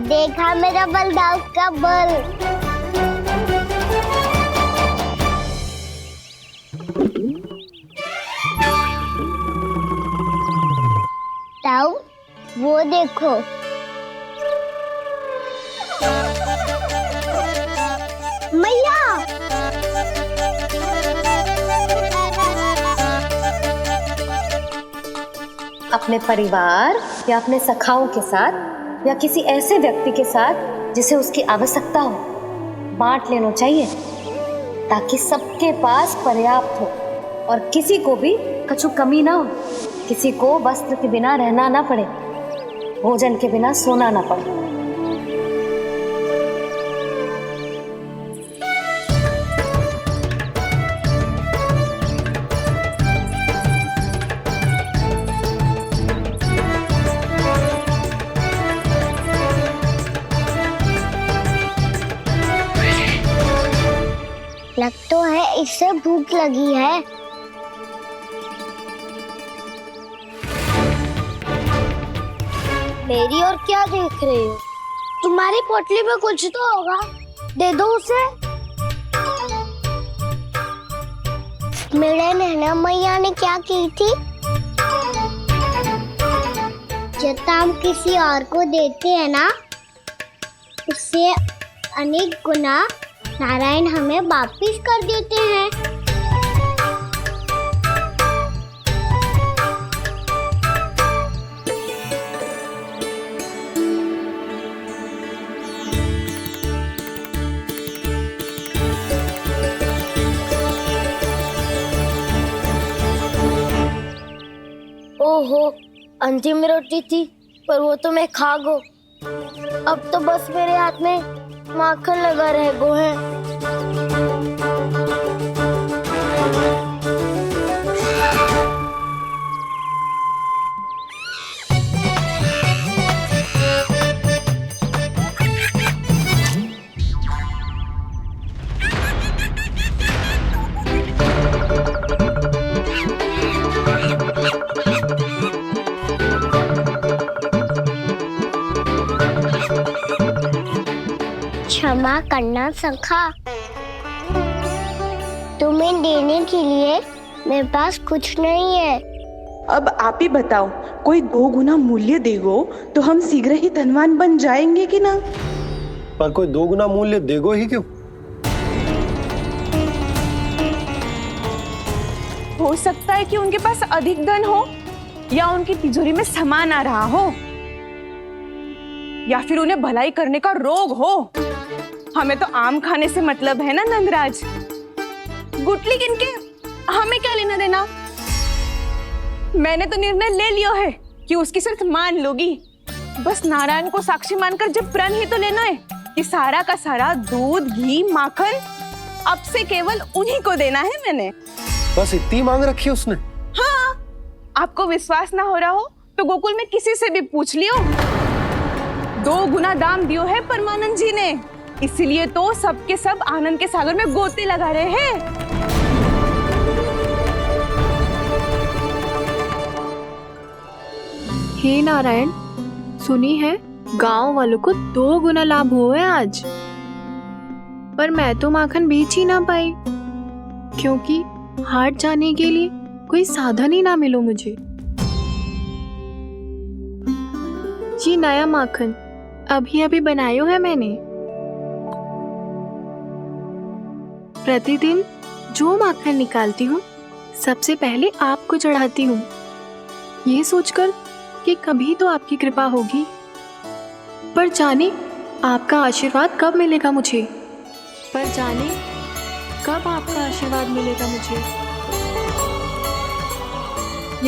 देखा मेरा बलदाऊ का बल। ताऊ वो देखो। मैया अपने परिवार या अपने सखाओं के साथ या किसी ऐसे व्यक्ति के साथ जिसे उसकी आवश्यकता हो बांट लेना चाहिए, ताकि सबके पास पर्याप्त हो और किसी को भी कछु कमी ना हो, किसी को वस्त्र के बिना रहना ना पड़े, भोजन के बिना सोना ना पड़े। लग तो है इससे भूख लगी है। मेरी और क्या देख रहे हो? तुम्हारी पोटली में कुछ तो होगा, दे दो उसे। मेरे नैना मैया ने क्या की थी? जब हम किसी और को देते हैं ना, उससे अनेक गुना नारायण हमें वापिस कर देते हैं। ओहो, अंतिम रोटी थी, पर वो तो मैं खा गो। अब तो बस मेरे हाथ में माखन लगा रह गो है। क्षमा करना सखा, तुम्हें देने के लिए मेरे पास कुछ नहीं है। अब आप ही बताओ, कोई 2 गुना मूल्य देगो तो हम शीघ्र ही धनवान बन जाएंगे कि ना? पर कोई 2 गुना मूल्य देगो ही क्यों? हो सकता है कि उनके पास अधिक धन हो, या उनकी तिजोरी में सामान आ रहा हो, या फिर उन्हें भलाई करने का रोग हो। हमें तो आम खाने से मतलब है ना नंदराज। गुटली किनके, हमें क्या लेना देना। मैंने तो निर्णय ले लिया है कि उसकी शर्त मान लूंगी। बस नारायण को साक्षी मानकर जब प्रण ही तो लेना है कि सारा का सारा दूध घी माखन अब से केवल उन्हीं को देना है मैंने। बस इतनी मांग रखी है उसने? हाँ, आपको विश्वास ना हो रहा हो तो गोकुल में किसी से भी पूछ लियो। 2 गुना दाम दियो है परमानंद जी ने, इसलिए तो सबके सब आनंद के सागर में गोते लगा रहे हैं। हे नारायण, सुनी है गांव वालों को 2 गुना लाभ हुआ है आज, पर मैं तो माखन बेच ही ना पाई, क्योंकि हाट जाने के लिए कोई साधन ही ना मिलो मुझे। ये नया माखन अभी अभी बनायो है मैंने। प्रतिदिन जो माखन निकालती हूँ सबसे पहले आपको चढ़ाती हूँ, ये सोचकर कि कभी तो आपकी कृपा होगी। पर जाने आपका आशीर्वाद कब मिलेगा मुझे, पर जाने कब आपका आशीर्वाद मिलेगा मुझे।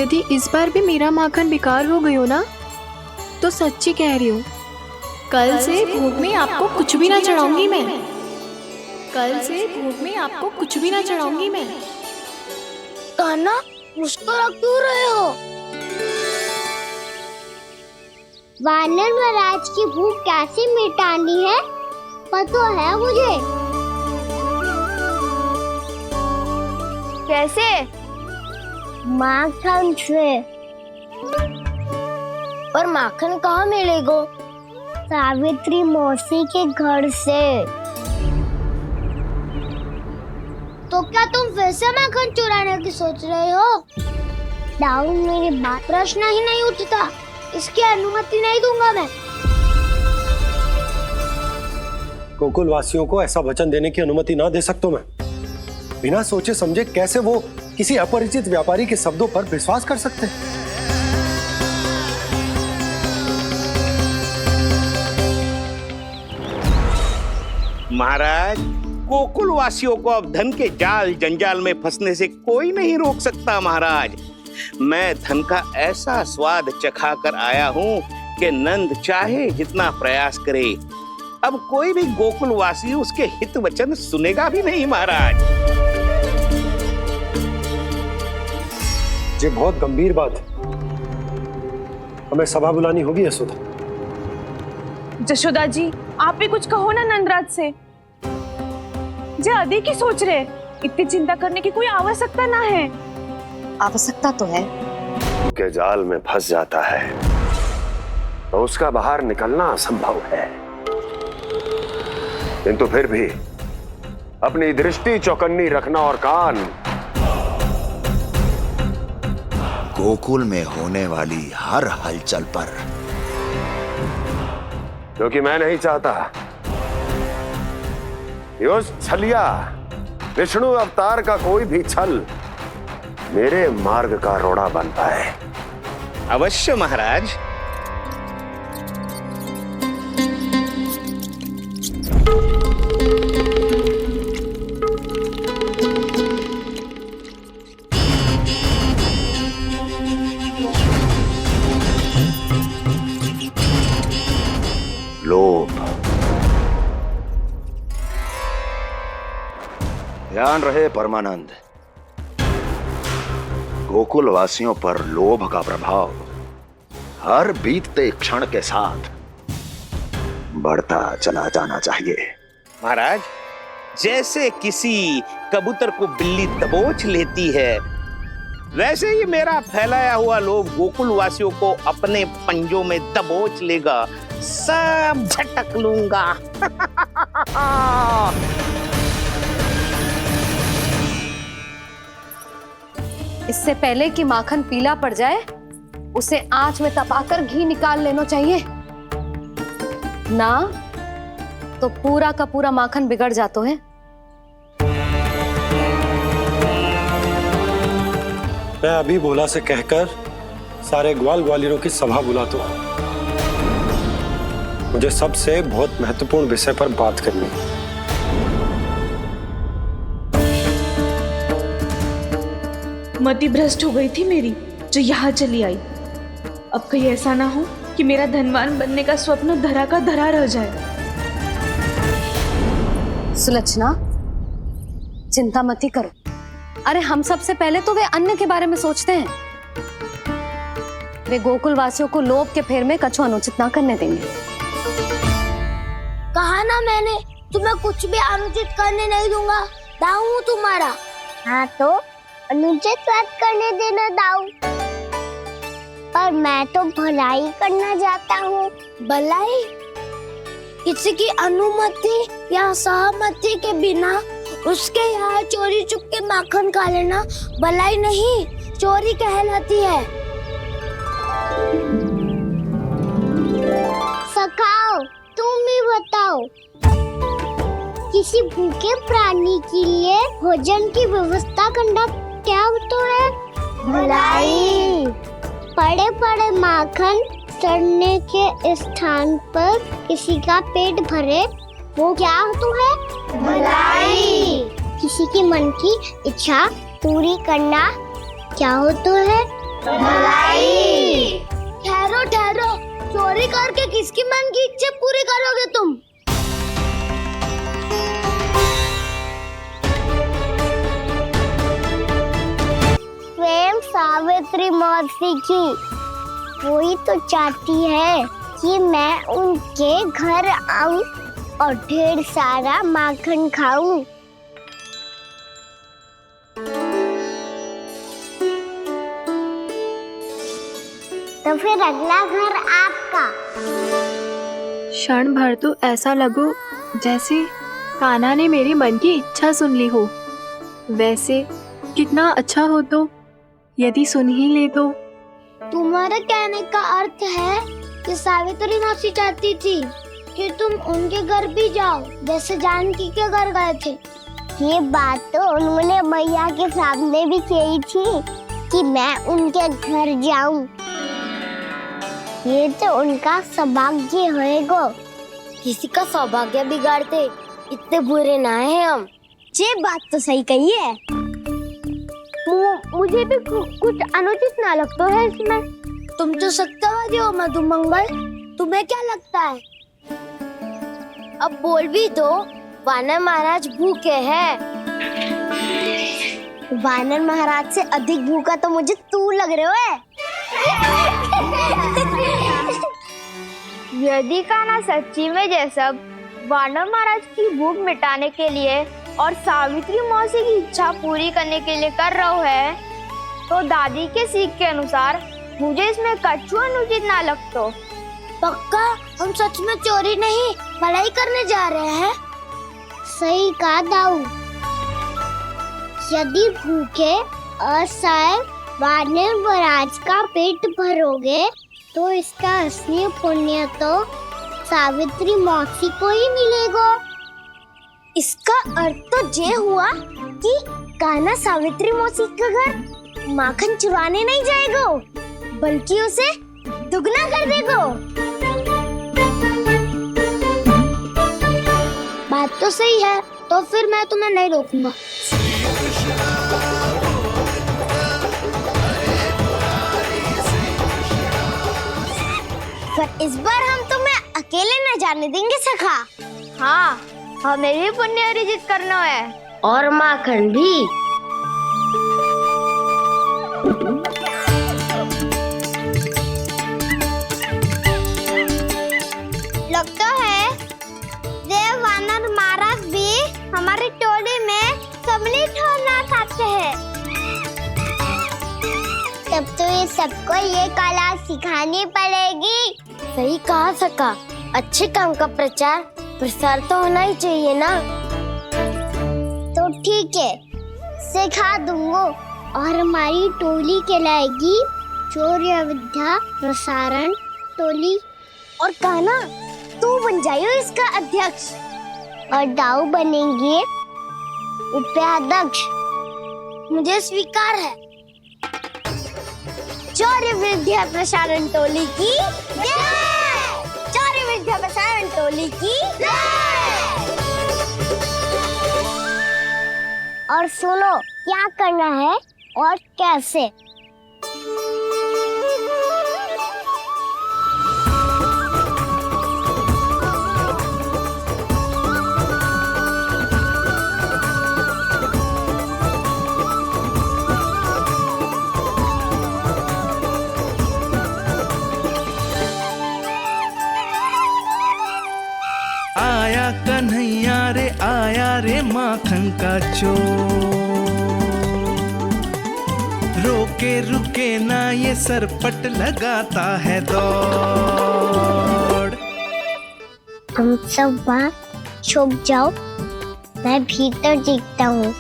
यदि इस बार भी मेरा माखन बेकार हो गई हो ना, तो सच्ची कह रही हूँ, कल से भोग में आपको कुछ भी ना चढ़ाऊंगी मैं। कल से भोग में आपको कुछ भी ना चढ़ाऊंगी मैं। कान्हा, मुस्कुरा क्यों रहे हो? वानर महाराज की भूख कैसे मिटानी है पता है मुझे। कैसे? माखन से। पर माखन कहाँ मिलेगा? सावित्री मौसी के घर से। तो क्या तुम फिर से माखन चुराने की सोच रहे हो? दाऊ, मेरी बात प्रश्न ही नहीं उठता, इसकी अनुमति नहीं दूंगा मैं। गोकुल वासियों को ऐसा वचन देने की अनुमति ना दे सकता मैं। बिना सोचे समझे कैसे वो किसी अपरिचित व्यापारी के शब्दों पर विश्वास कर सकते हैं? महाराज, गोकुल वासियों को अब धन के जाल जंजाल में फंसने से कोई नहीं रोक सकता। महाराज, मैं धन का ऐसा स्वाद चखा कर आया हूँ कि नंद चाहे जितना प्रयास करे, अब कोई भी गोकुल वासी उसके हित वचन सुनेगा भी नहीं। महाराज, ये बहुत गंभीर बात है, हमें सभा बुलानी होगी यशोदा। जशोदा जी, आप भी कुछ कहो ना नंदराज से। जे अधिक ही सोच रहे, इतनी चिंता करने की कोई आवश्यकता ना है। आवश्यकता तो है। के जाल में फंस जाता है तो उसका बाहर निकलना असंभव है, किंतु फिर भी अपनी दृष्टि चौकन्नी रखना और कान गोकुल में होने वाली हर हलचल पर, क्योंकि मैं नहीं चाहता कि उस छलिया विष्णु अवतार का कोई भी छल मेरे मार्ग का रोड़ा बन पाए। अवश्य महाराज। लोभ। ध्यान रहे परमानंद, गोकुल वासियों पर लोभ का प्रभाव हर बीतते क्षण के साथ बढ़ता चला जाना चाहिए। महाराज, जैसे किसी कबूतर को बिल्ली दबोच लेती है, वैसे ही मेरा फैलाया हुआ लोभ गोकुल वासियों को अपने पंजों में दबोच लेगा। सब झटक लूंगा। इससे पहले कि माखन पीला पड़ जाए, उसे आंच में तपाकर घी निकाल लेना चाहिए ना, तो पूरा का पूरा माखन बिगड़ जाता है। मैं अभी भोला से कहकर सारे ग्वाल ग्वालियरों की सभा बुलाता हूँ। मुझे सबसे बहुत महत्वपूर्ण विषय पर बात करनी है। मति भ्रष्ट हो गई थी मेरी, जो यहाँ चली आई। अब कहीं ऐसा ना हो कि मेरा धनवान बनने का स्वप्न धरा का धरा रह जाए। सुलक्षणा, चिंता मत ही करो। अरे हम सबसे पहले तो वे अन्न के बारे में सोचते हैं। वे गोकुल वासियों को लोभ के फेर में कछु अनुचित ना करने देंगे। कहा ना मैंने, तुम्हें कुछ भी अनुचित करने नहीं दूंगा। दाऊ हूँ तुम्हारा। हाँ तो अनुचित बात करने देना दाऊ। पर मैं तो भलाई करना चाहता हूँ। भलाई? किसी की अनुमति या सहमति के बिना उसके यहाँ चोरी चुप के माखन खा लेना भलाई नहीं, चोरी कहलाती है। सखाओ, तुम ही बताओ, किसी भूखे प्राणी के लिए भोजन की व्यवस्था करना क्या होता है? भलाई। पड़े पड़े माखन चढ़ने के स्थान पर किसी का पेट भरे, वो क्या होता है? भलाई। किसी की मन की इच्छा पूरी करना क्या होता है? भलाई। ठहरो ठहरो, चोरी करके किसकी मन की इच्छा पूरी करोगे तुम? स्वयं सावित्री मौसी की। वही तो चाहती है कि मैं उनके घर आऊं और ढेर सारा माखन खाऊं। तो फिर अगला घर आपका। क्षण भर तो ऐसा लगो जैसे कान्हा ने मेरे मन की इच्छा सुन ली हो। वैसे कितना अच्छा हो तो यदि सुन ही ले तो। तुम्हारे कहने का अर्थ है कि सावित्री मौसी चाहती थी कि तुम उनके घर भी जाओ जैसे जानकी के घर गए थे। ये बात तो उन्होंने मैया के सामने भी कही थी कि मैं उनके घर जाऊं। ये तो उनका सौभाग्य होएगा। किसी का सौभाग्य बिगाड़ते इतने बुरे ना है हम। ये बात तो सही कही है। मुझे भी कुछ अनुचित ना लगता है इसमें। तुम तो सत्यवादी हो मधुमंगल, तुम्हें क्या लगता है? अब बोल भी दो, वानर महाराज भूखे हैं। वानर महाराज से अधिक भूखा तो मुझे तू लग रहे हो। यदि कान्हा सच्ची में जैसा वानर महाराज की भूख मिटाने के लिए और सावित्री मौसी की इच्छा पूरी करने के लिए कर रहा है, तो दादी के सीख के अनुसार मुझे इसमें कछु अनुचित ना लगता। पक्का हम सच में चोरी नहीं भलाई करने जा रहे हैं। सही कहा दाऊ। यदि भूखे असहाय वानर महाराज का पेट भरोगे तो इसका असली पुण्य तो सावित्री मौसी को ही मिलेगा। इसका अर्थ तो ये हुआ कि कान्हा सावित्री मौसी का घर माखन चुराने नहीं जाएगा, बल्कि उसे दुगना कर देगा। बात तो सही है, तो फिर मैं तुम्हें नहीं रोकूंगा। पर इस बार हम तुम्हें अकेले न जाने देंगे सखा। हाँ, हमें भी पुण्य अर्जित करना है और माखन भी। लगता है देव वानर महाराज भी हमारी टोली में सम्मिलित होना चाहते हैं। तब तो ये सबको ये कला सिखानी पड़ेगी। सही कहा सका। अच्छे काम का प्रचार प्रसार तो होना ही चाहिए ना। तो ठीक है, सिखा दूंगा और हमारी टोली कहलाएगी चौर्य विद्या प्रसारण टोली। और कान्हा तू बन जाइयो इसका अध्यक्ष और दाऊ बनेंगे उपाध्यक्ष। मुझे स्वीकार है। चौर्य विद्या प्रसारण टोली की जय। चौर्य विद्या प्रसारण टोली की जय। और सुनो क्या करना है और कैसे। आया कन्हैया रे आया रे माखन का चोर, रोके रुके ना ये सरपट लगाता है दौड़। तुम सब वहाँ छुप जाओ, मैं भीतर देखता हूँ।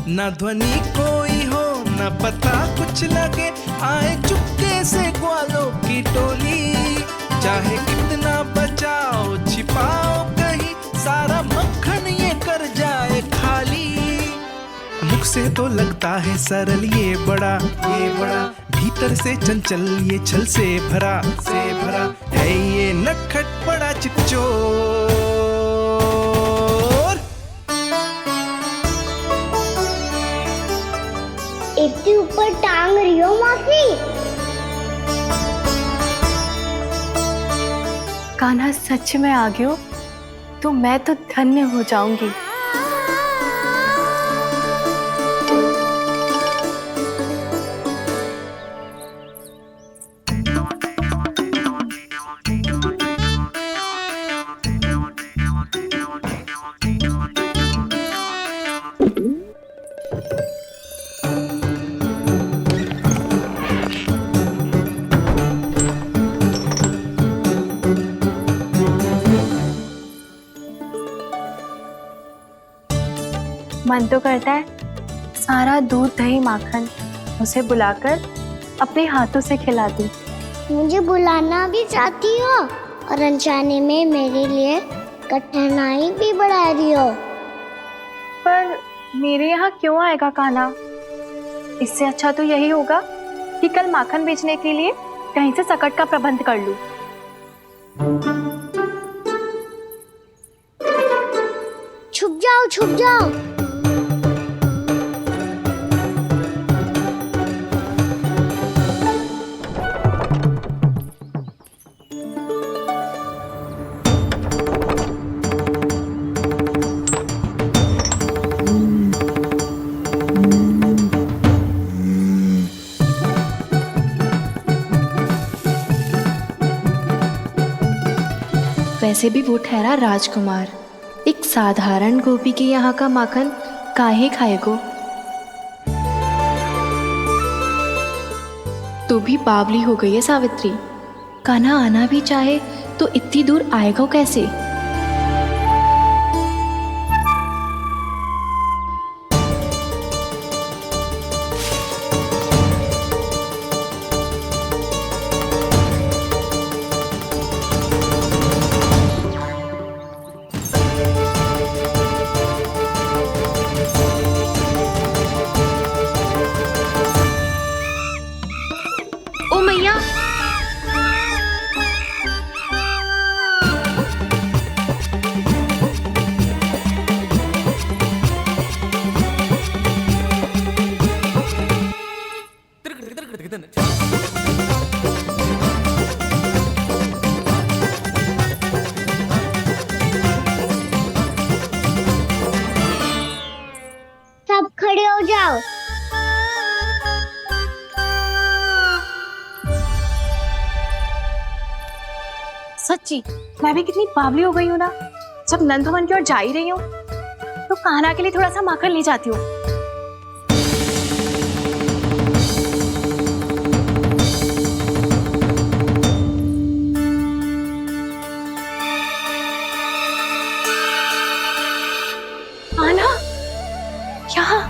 न ध्वनि कोई हो न पता कुछ लगे, आए चुपके से ग्वालों की टोली। चाहे कितना बचाओ छिपाओ कहीं, सारा मक्खन ये कर जाए खाली। मुख से तो लगता है सरल ये बड़ा भीतर से चंचल ये छल से भरा है ये नटखट बड़ा चिकचोर। इतने ऊपर टांग रही हो मौसी। कान्हा सच में आ गए हो तो मैं तो धन्य हो जाऊंगी। मन तो करता है सारा दूध दही माखन उसे बुलाकर अपने हाथों से खिला दूं। मुझे बुलाना भी चाहती हो और अनजाने में मेरे लिए कठिनाई भी बढ़ा रही हो। पर मेरे यहाँ क्यों आएगा कान्हा? इससे अच्छा तो यही होगा कि कल माखन बेचने के लिए कहीं से सकट का प्रबंध कर लूं। छुप जाओ, छुप जाओ। वैसे भी वो ठहरा राजकुमार, एक साधारण गोपी के यहाँ का माखन काहे खाएगो। तो भी बावली हो गई है सावित्री। कान्हा आना भी चाहे तो इतनी दूर आएगा कैसे? ओ मैया, सब खड़े हो जाओ। सच्ची मैं भी कितनी बावली हो गई हूँ ना। जब नंद भवन की ओर जा ही रही हूँ तो कान्हा के लिए थोड़ा सा माखन ले जाती हूँ। कान्हा, यहाँ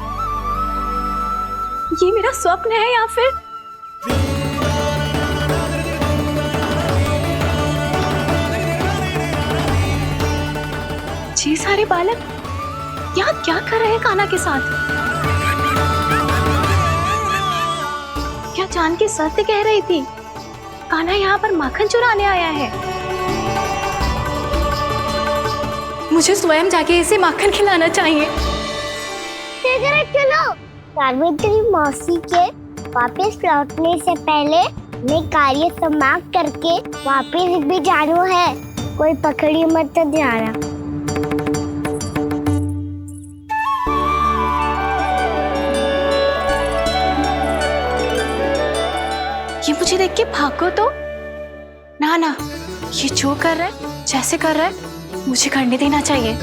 ये मेरा स्वप्न है या फिर? ये सारे बालक यहाँ क्या कर रहे हैं कान्हा के साथ? क्या जान के सत्य कह रही थी? कान्हा यहाँ पर माखन चुराने आया है। मुझे स्वयं जाके इसे माखन खिलाना चाहिए। चलो, सावित्री मौसी के वापस लौटने से पहले मैं कार्य समाप्त करके वापस भी जाना है। कोई पकड़ी मत जाना। ये मुझे देख के भागो तो ना ना, ये जो कर रहा है, जैसे कर रहा है, मुझे करने देना चाहिए।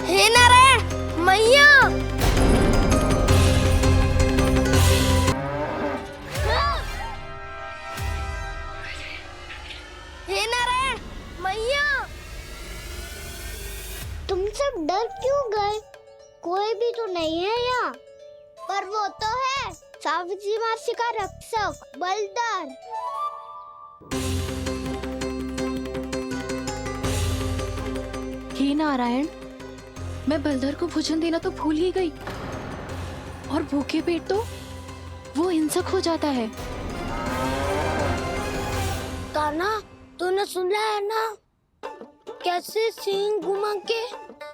हे नारायण मैया, हे नारायण मैया, तुम सब डर क्यों गए? कोई भी तो नहीं है यहाँ। पर वो तो है, सावित्री मासी का रक्षक बलदार। हे नारायण, मैं बलधर को भोजन देना तो भूल ही गई, और भूखे पेट तो वो हिंसक हो जाता है। कान्हा, तूने सुना है ना कैसे सींग घुमा के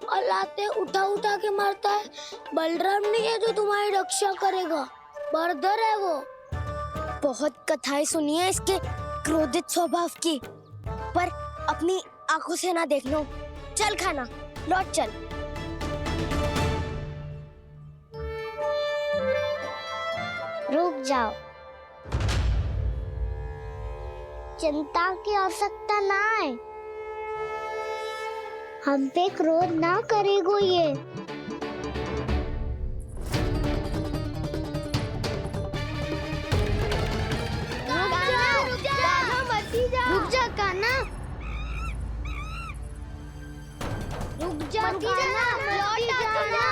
और लाते उठा उठा के मारता है? बलराम नहीं है जो तुम्हारी रक्षा करेगा, बलधर है वो। बहुत कथाएं सुनी है इसके क्रोधित स्वभाव की, पर अपनी आंखों से ना देख लो। चल खाना, लौट चल। रुक जाओ, चिंता की आवश्यकता ना है। हम पे क्रोध ना करेगो ये। रुक जा कान्हा, रुक जा लौट जाना।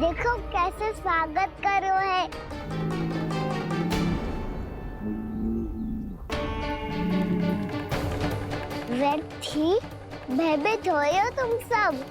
देखो कैसे स्वागत करो है। व्यर्थी भयभीत हो तुम सब।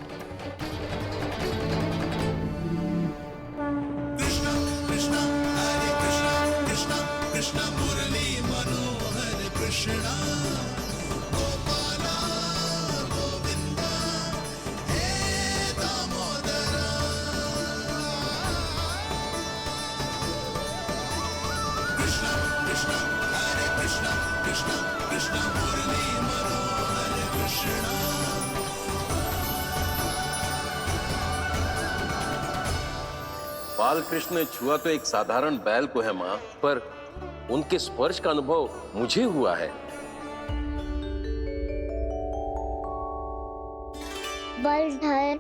बाल कृष्ण ने छुआ तो एक साधारण बैल को है माँ, पर उनके स्पर्श का अनुभव मुझे हुआ है। बलधर,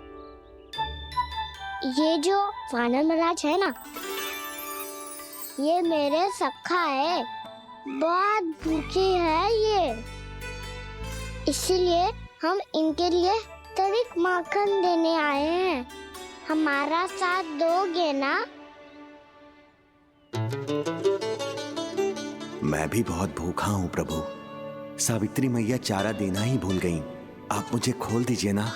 ये जो वानर महाराज है ना, ये मेरे सखा है, बहुत भूखे है ये, इसीलिए हम इनके लिए तनिक माखन देने आए हैं। हमारा साथ दोगे ना? मैं भी बहुत भूखा हूँ प्रभु। सावित्री मैया चारा देना ही भूल गईं। आप मुझे खोल दीजिए ना।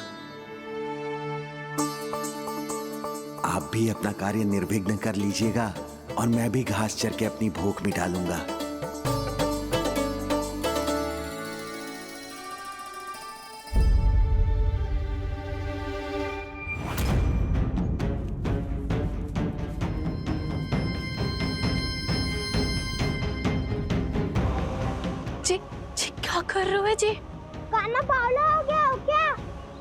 आप भी अपना कार्य निर्विघ्न कर लीजिएगा और मैं भी घास चर के अपनी भूख मिटा लूंगा। क्या कर रहे हो जी? कान्हा पावला हो गया हो क्या?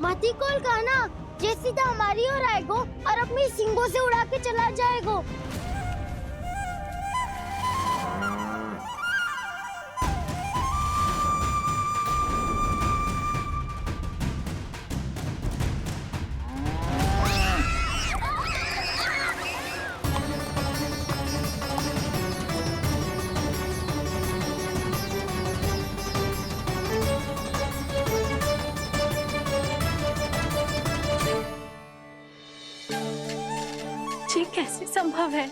मती कोल कान्हा, जे सीधा हमारी ओर आएगो और अपनी सींगों से उड़ा के चला जाएगो। ये कैसे संभव है?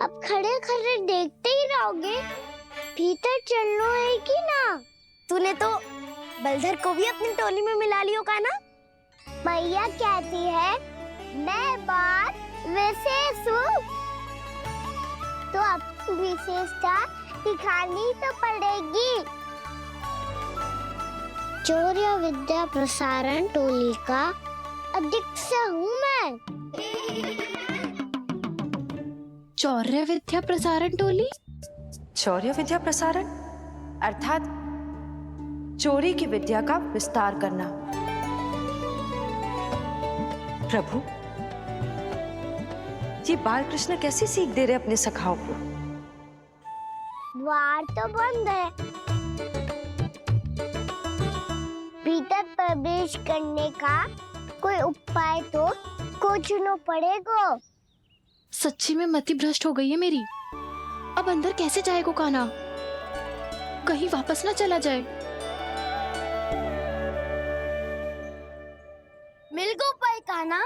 अब खड़े खड़े देखते ही रहोगे? भीतर चलना है कि ना? तूने तो बलधर को भी अपनी टोली में मिला लियो का ना? मैया कहती है मैं बात विशेष हूँ, तो अपनी विशेषता दिखानी तो पड़ेगी। चौर्य विद्या प्रसारण टोली का अध्यक्ष हूँ मैं। चौर्य विद्या प्रसारण टोली? चौर्य विद्या प्रसारण अर्थात चोरी की विद्या का विस्तार करना। प्रभु, ये बाल कृष्ण कैसी सीख दे रहे अपने सखाओं को? द्वार तो बंद है, भीतर प्रवेश करने का कोई उपाय तो खोजना पड़ेगा। सच्ची में मति भ्रष्ट हो गई है मेरी। अब अंदर कैसे जाएगा कान्हा? कहीं वापस ना चला जाए। मिल गो उपाय कान्हा।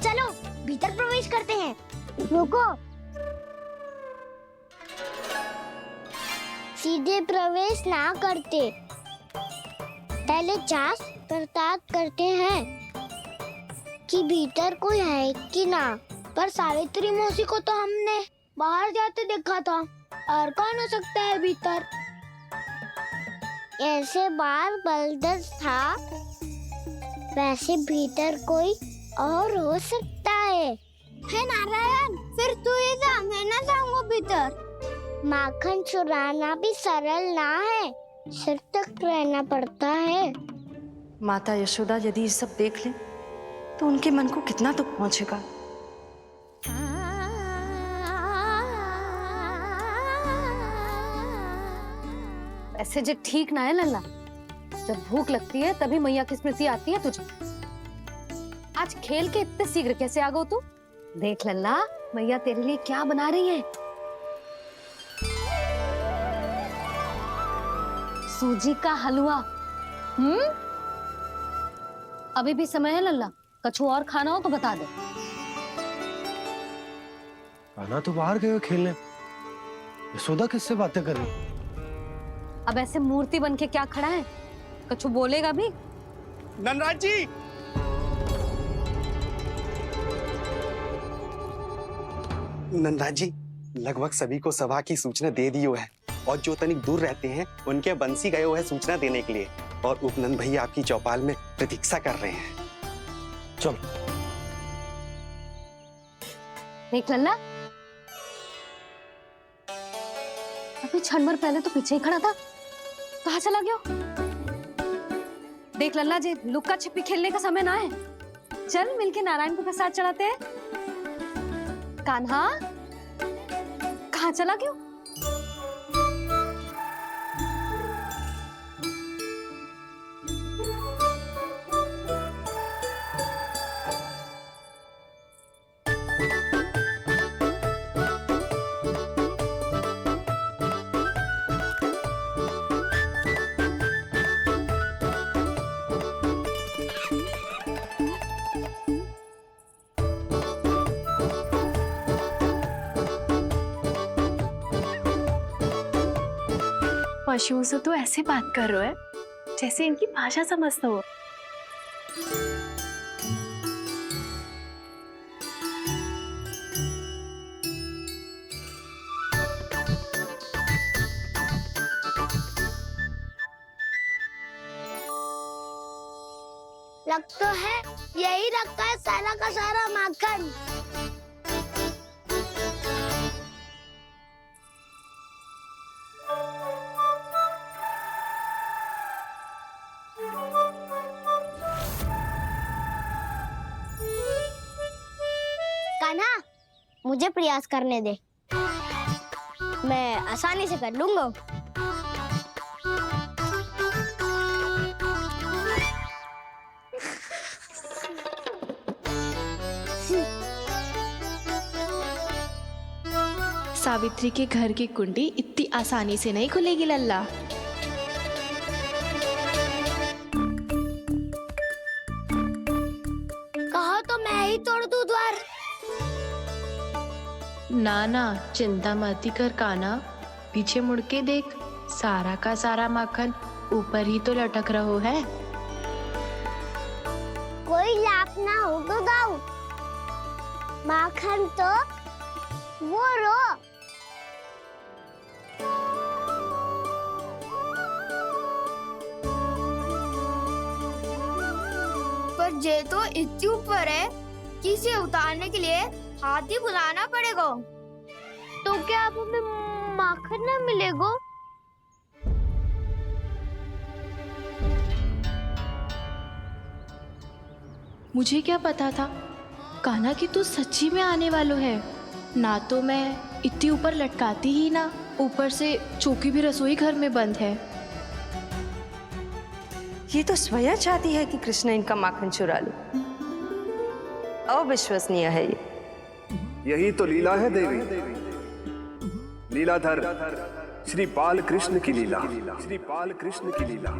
चलो भीतर प्रवेश करते हैं। रुको, सीधे प्रवेश ना करते, पहले जांच पड़ताल करते हैं कि भीतर कोई है कि ना। पर सावित्री मौसी को तो हमने बाहर जाते देखा था, और कौन हो सकता है भीतर? ऐसे बार बलधर था, वैसे भीतर कोई और हो सकता है। नारायण, फिर तू ही जा, मैं ना जाऊंगा भीतर। माखन चुराना भी सरल ना है, सतर्क रहना पड़ता है। माता यशोदा यदि ये सब देख लें तो उनके मन को कितना दुख पहुंचेगा। ऐसे जो ठीक ना है लल्ला, जब भूख लगती है तभी मैया की स्मृति आती है तुझे। आज खेल के इतने शीघ्र कैसे आ गो तू? देख लल्ला, मैया तेरे लिए क्या बना रही है। सूजी का हलवा। अभी भी समय है लल्ला, कछु और खाना हो तो बता दे। कान्हा तो बाहर गए हो खेलने, यशोदा किससे बातें कर रही? अब ऐसे मूर्ति बन के क्या खड़ा है, कछु बोलेगा भी? नंदराज जी, नंदराज जी, लगभग सभी को सभा की सूचना दे दी है और जो तनिक दूर रहते हैं उनके बंसी गए हुए हैं सूचना देने के लिए, और उपनंद भैया आपकी चौपाल में प्रतीक्षा कर रहे हैं। चलो। देख लल्ला, अभी क्षण भर पहले तो पीछे ही खड़ा था, कहाँ चला गया? देख लल्ला जी, लुक्का छिपी खेलने का समय ना है, चल मिलके नारायण को प्रसाद चढ़ाते हैं। कान्हा, कहाँ चला गया? पशुओं से तो ऐसे बात कर रहे हो जैसे इनकी भाषा समझते हो। लग तो है यही रखा है सारा का सारा माखन। कान्हा, मुझे प्रयास करने दे, मैं आसानी से कर लूंगा। सावित्री के घर की कुंडी इतनी आसानी से नहीं खुलेगी लल्ला। कहो तो मैं ही तोड़ दूं द्वार। ना ना, चिंता मत कर कान्हा, पीछे मुड़ के देख, सारा का सारा माखन ऊपर ही तो लटक रहो है। कोई लाभ ना हो तो दाऊ, माखन तो वो रो। पर जे तो इतनी ऊपर है कि इसे उतारने के लिए हाथी बुलाना पड़ेगा। तो क्या अब हमें माखन ना मिलेगा? मुझे क्या पता था कान्हा कि तू सच्ची में आने वालो है। ना तो मैं इतनी ऊपर लटकाती ही ना, ऊपर से चौकी भी रसोई घर में बंद है। ये तो स्वयं चाहती है कि कृष्ण इनका माखन चुरा ले। अविश्वसनीय है ये। यही तो लीला है देवी, लीलाधर श्री बाल कृष्ण की लीला, श्री बाल कृष्ण की लीला।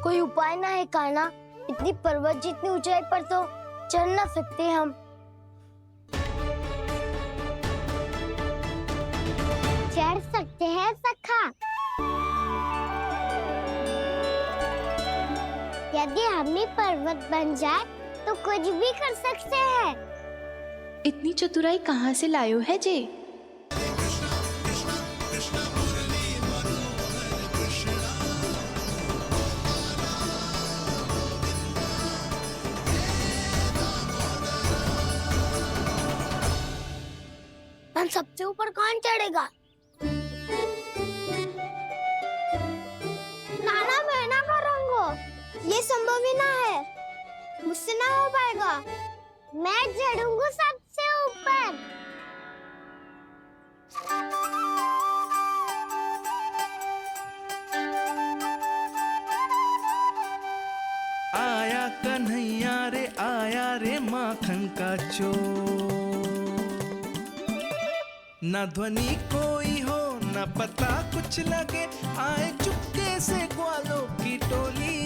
कोई उपाय ना है कान्हा? इतनी पर्वत जितनी ऊंचाई पर तो चढ़ ना सकते हम। चढ़ सकते हैं सखा, यदि हम ही पर्वत बन जाए तो कुछ भी कर सकते हैं। इतनी चतुराई कहाँ से लायो है जे? सबसे ऊपर कौन चढ़ेगा? नाना मैं ना करूँगा, ये संभव ही ना है, मुझसे ना हो पाएगा। मैं चढ़ूंगा सबसे ऊपर। आया कन्हैया रे आया रे माखन का चोर, ना ध्वनि कोई हो ना पता कुछ लगे, आए चुपके से ग्वालों की टोली।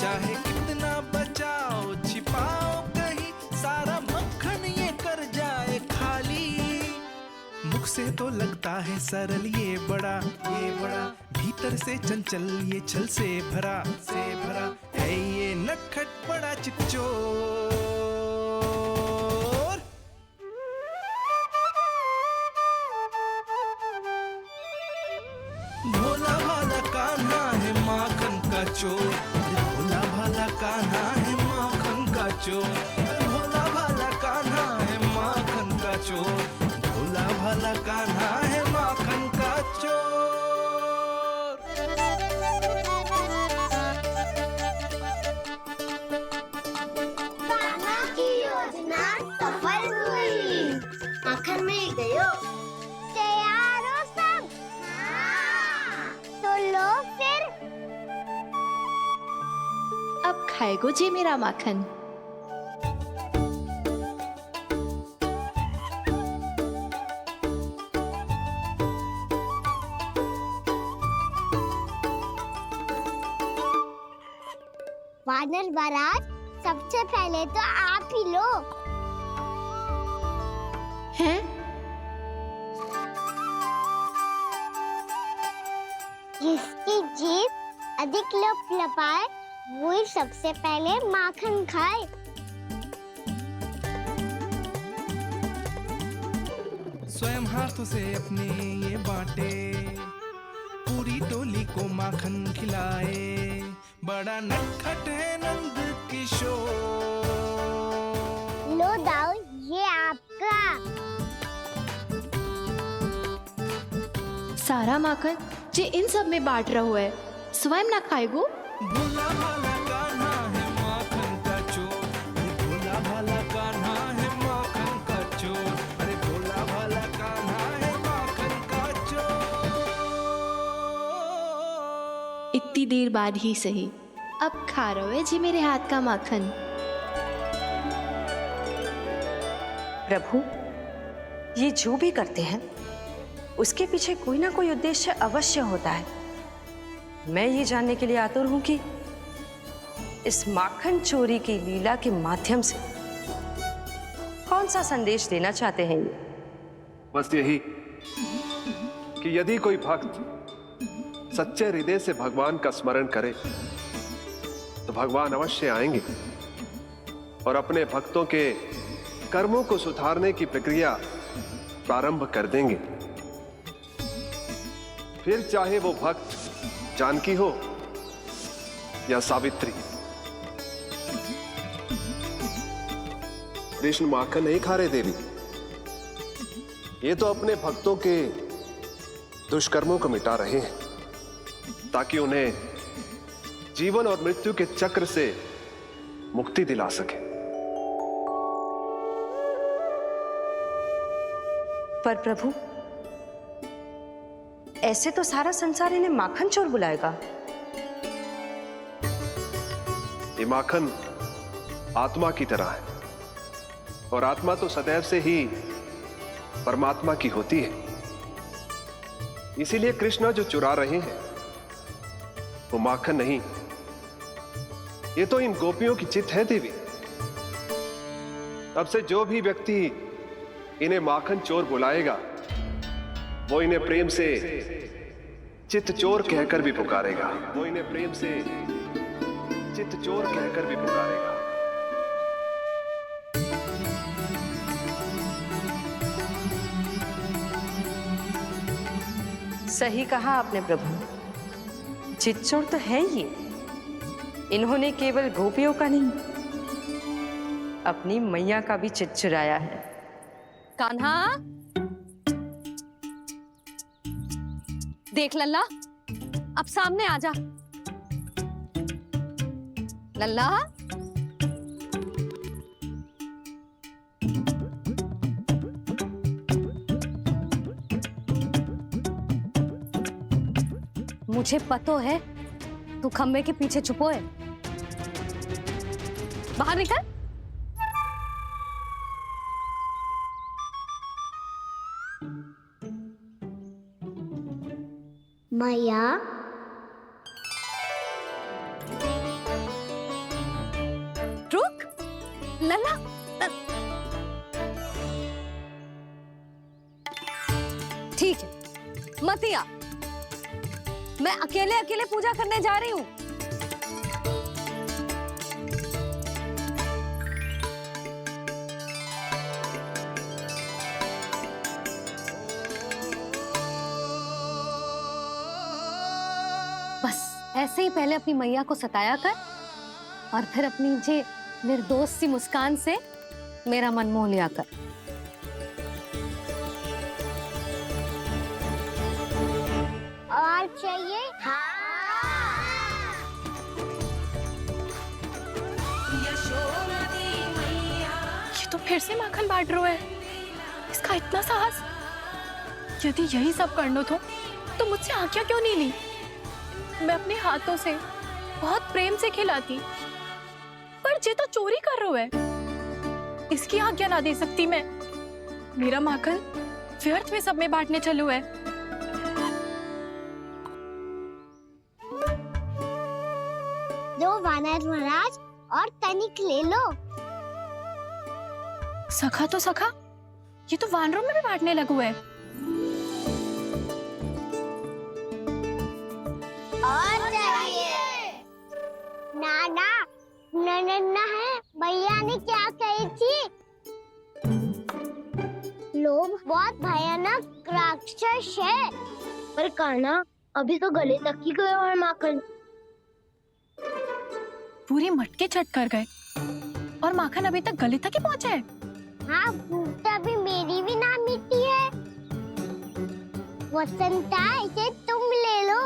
चाहे कितना बचाओ छिपाओ कहीं, सारा मक्खन ये कर जाए खाली। मुख से तो लगता है सरल ये बड़ा भीतर से चंचल ये छल से भरा है ये नटखट बड़ा चिकचोर। भोला भाला कान्हा है माखन का चोर, भोला भाला कान्हा है माखन का चोर, भोला भाला कान्हा है माखन का चोर, भोला भाला कान्हा है माखन का चोर। कान्हा की योजना सफल हुई, माखन मिल गयो। तैयार हो सब? तो लो फिर। अब खाएगो जी मेरा माखन। वानर महाराज, सबसे पहले तो आप ही लो। हैं? जिसकी जीभ अधिक लपलपाए वही सबसे पहले माखन खाए। स्वयं हाथों से अपने ये बांटे, पूरी टोली को माखन खिलाए, बड़ा नटखट है नंद किशोर। लो दाऊ, ये आपका। सारा माखन जे इन सब में बांट रहो है, स्वयं ना खाएगो। भोला भाला कान्हा है माखन का चोर, भोला भाला कान्हा है माखन का चोर, अरे भोला भाला कान्हा है माखन का चोर। इतनी देर बाद ही सही, अब खा रहे हो जी मेरे हाथ का माखन। प्रभु, ये जो भी करते हैं उसके पीछे कोई ना कोई उद्देश्य अवश्य होता है। मैं ये जानने के लिए आतुर हूं कि इस माखन चोरी की लीला के माध्यम से कौन सा संदेश देना चाहते हैं ये? बस यही कि यदि कोई भक्त सच्चे हृदय से भगवान का स्मरण करे तो भगवान अवश्य आएंगे और अपने भक्तों के कर्मों को सुधारने की प्रक्रिया प्रारंभ कर देंगे। फिर चाहे वो भक्त जानकी हो या सावित्री। कृष्ण माखन नहीं खा रहे देवी, ये तो अपने भक्तों के दुष्कर्मों को मिटा रहे हैं ताकि उन्हें जीवन और मृत्यु के चक्र से मुक्ति दिला सके। पर प्रभु, ऐसे तो सारा संसार इन्हें माखन चोर बुलाएगा। ये माखन आत्मा की तरह है और आत्मा तो सदैव से ही परमात्मा की होती है। इसीलिए कृष्ण जो चुरा रहे हैं वो माखन नहीं, ये तो इन गोपियों की चित्त है देवी। अब से जो भी व्यक्ति इन्हें माखन चोर बुलाएगा वो इन्हें प्रेम से चित्त चोर कहकर भी पुकारेगा, वो इन्हें प्रेम से चित्त चोर कहकर भी पुकारेगा। सही कहा आपने प्रभु, चित्त चोर तो है ये। इन्होंने केवल गोपियों का नहीं, अपनी मैया का भी चित्त चुराया है। कान्हा, देख लल्ला, अब सामने आ जा। लल्ला, मुझे पतो है तू खम्बे के पीछे छुपो है। बाहर निकल। मैया, रुक लल्ला। ठीक है, मत आ। मैं अकेले अकेले पूजा करने जा रही हूँ। बस ऐसे ही पहले अपनी मैया को सताया कर और फिर अपनी जे निर्दोष सी मुस्कान से मेरा मन मोह लिया कर। और चाहिए? ये तो फिर से माखन बांट रहा है। इसका इतना साहस। यदि यही सब करना तो मुझसे आज्ञा क्यों नहीं ली? मैं अपने हाथों से बहुत प्रेम से खिलाती, पर ये तो चोरी कर रहा है। इसकी आज्ञा ना दे सकती मैं। मेरा माखन व्यर्थ में सब में बांटने चलू है। दो वानर महाराज और तनिक ले लो। सखा तो सखा, ये तो वानरों में भी बांटने लगू है। और चाहिए? नाना, नन्ना है। भैया ने क्या कही थी? लोभ बहुत भयानक राक्षस है। पर कान्हा, अभी तो गले तक ही गया है माखन। पूरे मटके चट कर गए और माखन अभी तक गले तक ही पहुंचा है। हाँ, भूख तभी मेरी भी ना मिटी है। वसंता, इसे तुम ले लो।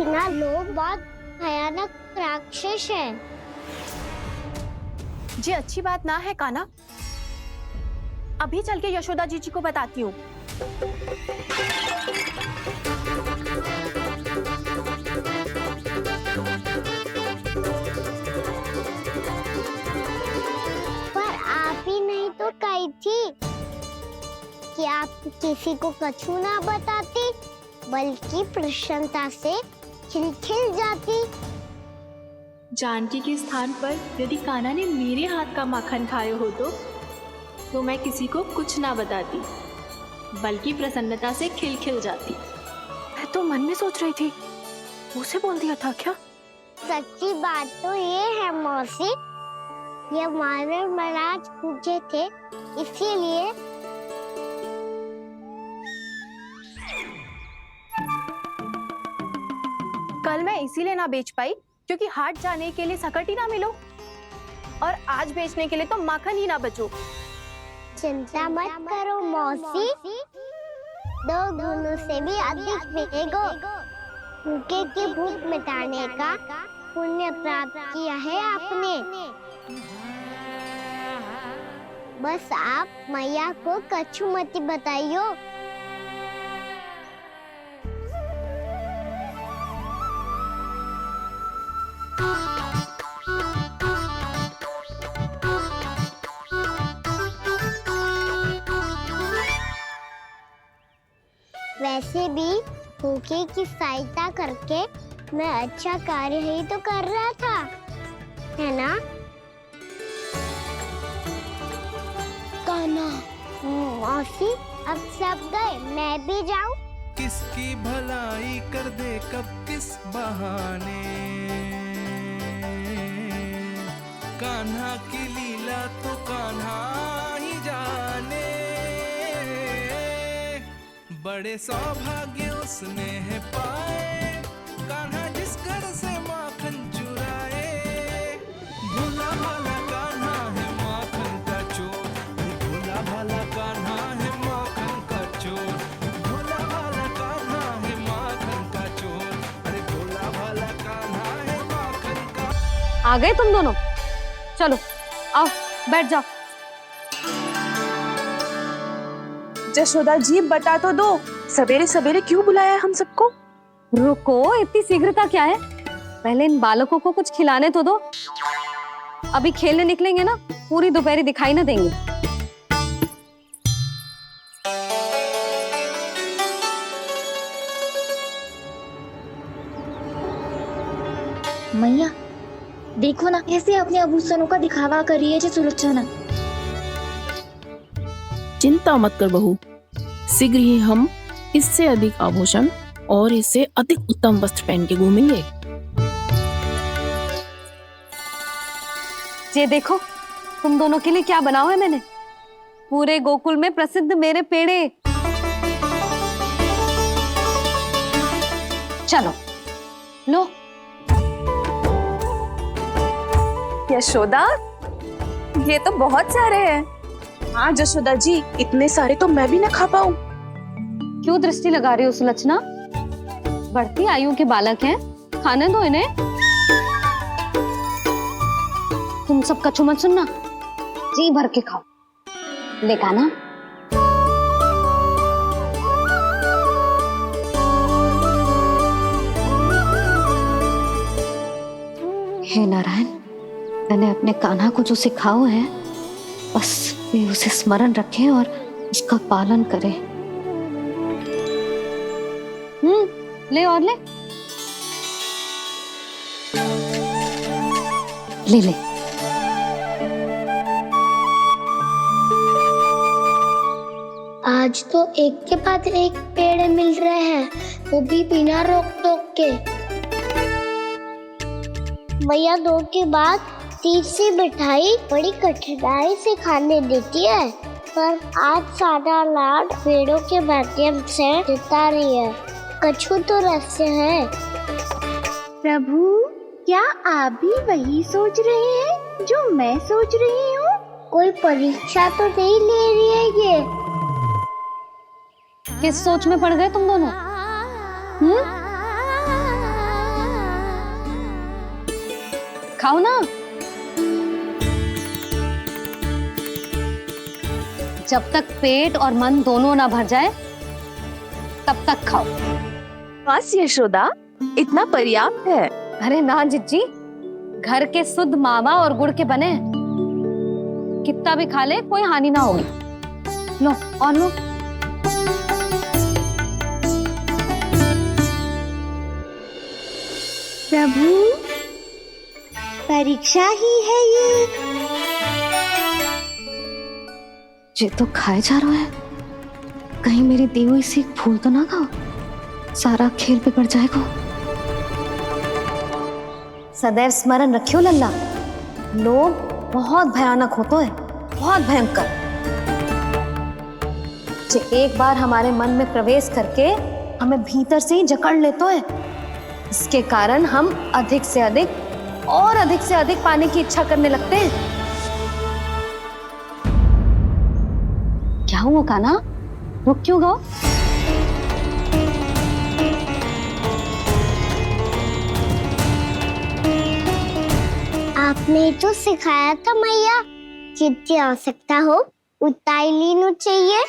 ना, लोग बहुत भयानक राक्षस है। जी अच्छी बात ना है कान्हा। अभी चल के यशोदा जी को बताती हूँ। पर आप ही नहीं तो कही थी कि आप किसी को कछु ना बताती, बल्कि प्रसन्नता से खिलखिल जाती। जानकी के स्थान पर यदि कान्हा ने मेरे हाथ का माखन खाया हो तो मैं किसी को कुछ ना बताती, बल्कि प्रसन्नता से खिलखिल जाती। मैं तो मन में सोच रही थी, उसे बोल दिया था क्या? सच्ची बात तो ये है मौसी, ये वानर महाराज पूछे थे, इसीलिए। कल मैं इसीलिए ना बेच पाई क्योंकि हाट जाने के लिए सकट ही ना मिलो, और आज बेचने के लिए तो माखन ही ना बचो। चिंता मत करो मौसी, 2 गुणों से भी अधिक मिलेगा। भूखे की भूख मिटाने का पुण्य प्राप्त किया है आपने। बस आप मैया को कछु मत बताइयो। वैसे भी भूखे की सहायता करके मैं अच्छा कार्य ही तो कर रहा था, है ना? कान्हा, मौसी अब सब गए, मैं भी जाऊं? किसकी भलाई कर दे कब किस बहाने, कान्हा की लीला तो कान्हा ही जाने, बड़े सौभाग्य उसने है पाए, कान्हा जिस घर से माखन चुराए, भोला भाला कान्हा है माखन का चोर, भोला भाला कान्हा है माखन का चोर, भोला भाला कान्हा है माखन का चोर, अरे भोला भाला कान्हा है माखन का। आ गए तुम दोनों? चलो आओ बैठ जाओ। जशोदा जी बता तो दो, सवेरे सवेरे क्यों बुलाया हम सबको? रुको, इतनी शीघ्रता क्या है? पहले इन बालकों को कुछ खिलाने तो दो। अभी खेलने निकलेंगे ना, पूरी दोपहरी दिखाई ना देंगे। मैया देखो ना कैसे अपने आभूषणों का दिखावा कर रही है जी सुलोचना। चिंता मत कर बहू, शीघ्र ही हम इससे अधिक आभूषण और इससे अधिक उत्तम वस्त्र पहन के घूमेंगे। ये देखो तुम दोनों के लिए क्या बनाओ है मैंने। पूरे गोकुल में प्रसिद्ध मेरे पेड़े। चलो लो। यशोदा ये तो बहुत सारे हैं। हाँ जशोदा जी, इतने सारे तो मैं भी ना खा पाऊं। क्यों दृष्टि लगा रही हो सुलक्षणा? बढ़ती आयु के बालक हैं, खाने दो इन्हें। तुम सब कछु मत सुनना, जी भर के खाओ। देखा ना? हे नारायण, मैंने अपने कान्हा को जो सिखाओ है, बस वे उसे स्मरण रखें और उसका पालन करें। ले और ले ले ले। आज तो एक के बाद एक पेड़ मिल रहे हैं, वो भी बिना रोक टोक के। मैया दो के बाद तीसरी मिठाई बड़ी कठिनाई से खाने देती है, पर आज सादा लाड पेड़ों के माध्यम से जिता रही है। कछु तो रहस्य है। प्रभु, क्या आप भी वही सोच रहे हैं जो मैं सोच रही हूँ? कोई परीक्षा तो नहीं ले रही है ये? किस सोच में पड़ गए तुम दोनों? खाओ ना। जब तक पेट और मन दोनों ना भर जाए तब तक खाओ। बस यशोदा, इतना पर्याप्त है। अरे ना जिज्जी, घर के शुद्ध मावा और गुड़ के बने, कितना भी खा ले कोई हानि ना होगी। लो और लो। प्रभु, परीक्षा ही है ये तो खाए जा रहा है। कहीं मेरी दी हुई सीख भूल तो ना खाओ, सारा खेल बिगड़ जाएगा। सदैव स्मरण रखियो लल्ला, लोभ बहुत भयानक होता है, बहुत भयंकर। जो एक बार हमारे मन में प्रवेश करके हमें भीतर से ही जकड़ लेता है, इसके कारण हम अधिक से अधिक और अधिक से अधिक पाने की इच्छा करने लगते हैं। क्या हुआ कान्हा, रुक क्यों गो? आपने तो सिखाया था मैया, जितनी आवश्यकता हो उतना ही लेना चाहिए,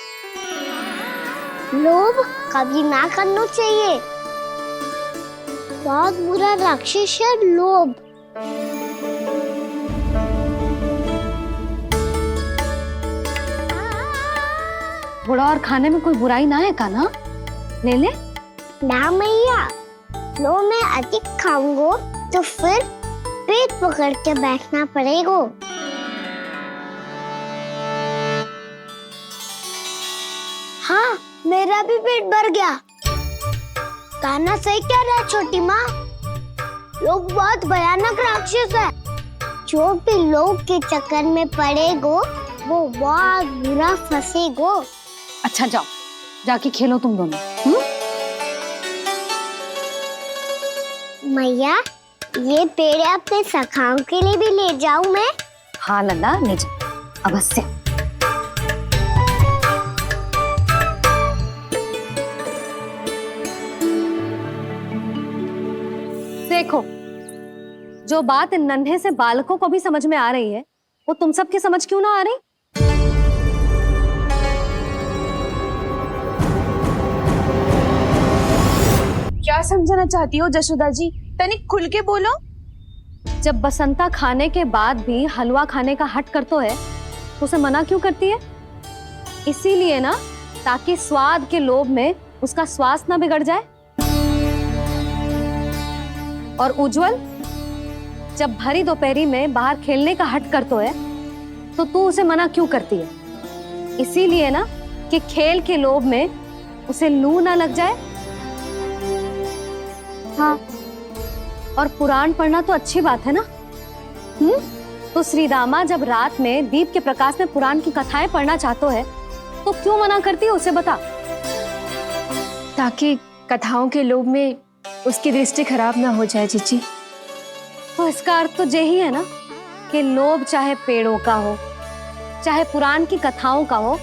लोभ कभी ना करना चाहिए। बहुत बुरा राक्षस है लोभ। बुरा और खाने में कोई बुराई ना है कान्हा, ले ले। ना मैया, लो मैं अधिक खाऊंगा तो फिर पेट पकड़ के बैठना पड़ेगा। मेरा भी पेट भर गया। कान्हा सही कह रहा है छोटी माँ, लोग बहुत भयानक राक्षस है। जो भी लोग के चक्कर में पड़ेगो वो बहुत बुरा फंसेगो। अच्छा जाओ, जाके खेलो तुम दोनों। मैया, ये पेड़ अपने सखाओं के लिए भी ले जाऊं मैं? हाँ लल्ला, ले जाओ अवश्य। देखो, जो बात इन नन्हे से बालकों को भी समझ में आ रही है, वो तुम सबकी समझ क्यों ना आ रही? क्या समझाना चाहती हो जशोदा जी? तनिक खुल के बोलो। जब बसंता खाने के बाद भी हलवा खाने का हट करतो है तो उसे मना क्यों करती है? इसीलिए ना, ताकि स्वाद के लोभ में उसका स्वास्थ्य ना बिगड़ जाए। और उज्जवल, जब भरी दोपहरी में बाहर खेलने का हट करतो है तो तू उसे मना क्यों करती है? इसीलिए ना कि खेल के लोभ में उसे लू ना लग जाए। हाँ, और पुराण पढ़ना तो अच्छी बात है ना। तो श्री रामा जब रात में दीप के प्रकाश में पुराण की कथाएं पढ़ना चाहते है तो क्यों मना करती है? उसे बता। ताकि कथाओं के लोभ में उसकी दृष्टि खराब ना हो जाए जीजी। तो इसका अर्थ तो यही है ना कि लोभ चाहे पेड़ों का हो, चाहे पुराण की कथाओं का हो,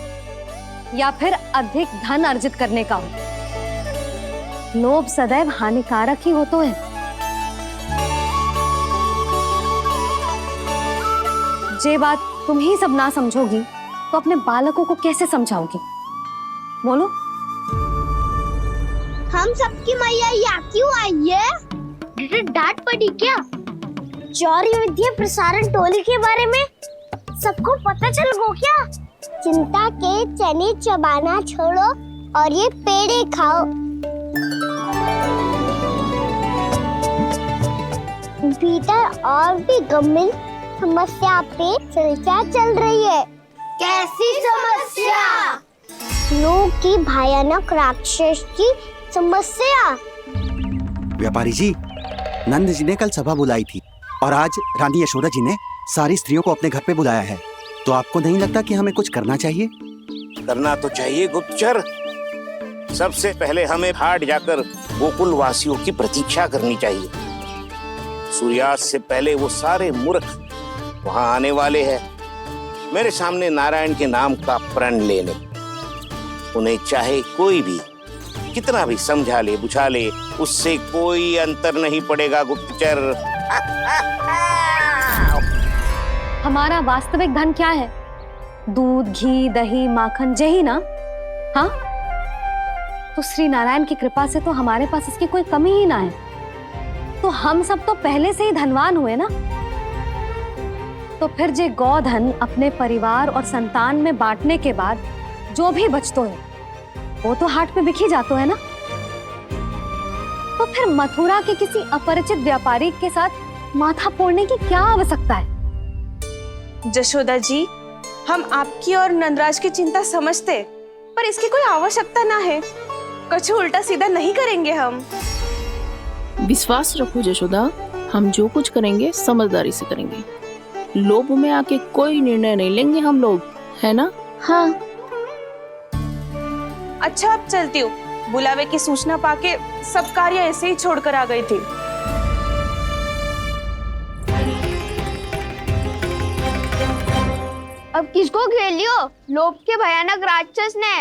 या फिर अधिक धन अर्जित करने का हो, लोभ सदैव हानिकारक ही होता है। जे बात तुम ही सब ना समझोगी तो अपने बालकों को कैसे समझाओगी? बोलो। हम सबकी मैया यहाँ क्यों आई है? डांट पड़ी क्या? चौरी विद्या प्रसारण टोली के बारे में सबको पता चल गो क्या? चिंता के चने चबाना छोड़ो और ये पेड़े खाओ। भीतर और भी गंभीर समस्या पे चर्चा चल रही है। कैसी समस्या? लोग की भयानक राक्षस की समस्या। व्यापारी जी, नंद जी ने कल सभा बुलाई थी और आज रानी यशोदा जी ने सारी स्त्रियों को अपने घर पे बुलाया है। तो आपको नहीं लगता कि हमें कुछ करना चाहिए? करना तो चाहिए गुप्तचर। सबसे पहले हमें घाट जाकर गोकुल वासियों की प्रतीक्षा करनी चाहिए। सूर्यास्त से पहले वो सारे मूर्ख वहां आने वाले हैं, मेरे सामने नारायण के नाम का प्रण लेने। उन्हें चाहे कोई भी कितना भी समझा ले बुझा ले, उससे कोई अंतर नहीं पड़ेगा गुप्तचर। हमारा वास्तविक धन क्या है? दूध, घी, दही, माखन, यही ना? हाँ, तो श्री नारायण की कृपा से तो हमारे पास इसकी कोई कमी ही ना है। तो हम सब तो पहले से ही धनवान हुए ना। तो फिर जे गोधन अपने परिवार और संतान में बांटने के बाद जो भी बचतो है वो तो हाट पे बिखी जातो है ना। तो फिर मथुरा के किसी अपरिचित व्यापारी के साथ माथा फोड़ने की क्या आवश्यकता है? जशोदा जी, हम आपकी और नंदराज की चिंता समझते, पर इसकी कोई आवश्यकता ना है। कुछ उल्टा सीधा नहीं करेंगे हम। विश्वास रखो जशोदा, हम जो कुछ करेंगे समझदारी से करेंगे। लोभ में आके कोई निर्णय नहीं लेंगे हम लोग, है ना? हाँ। अच्छा, अब चलती हूँ। बुलावे की सूचना पाके सब कार्य ऐसे ही छोड़कर आ गई थी। अब किसको घेर लियो? लोभ के भयानक राक्षस ने।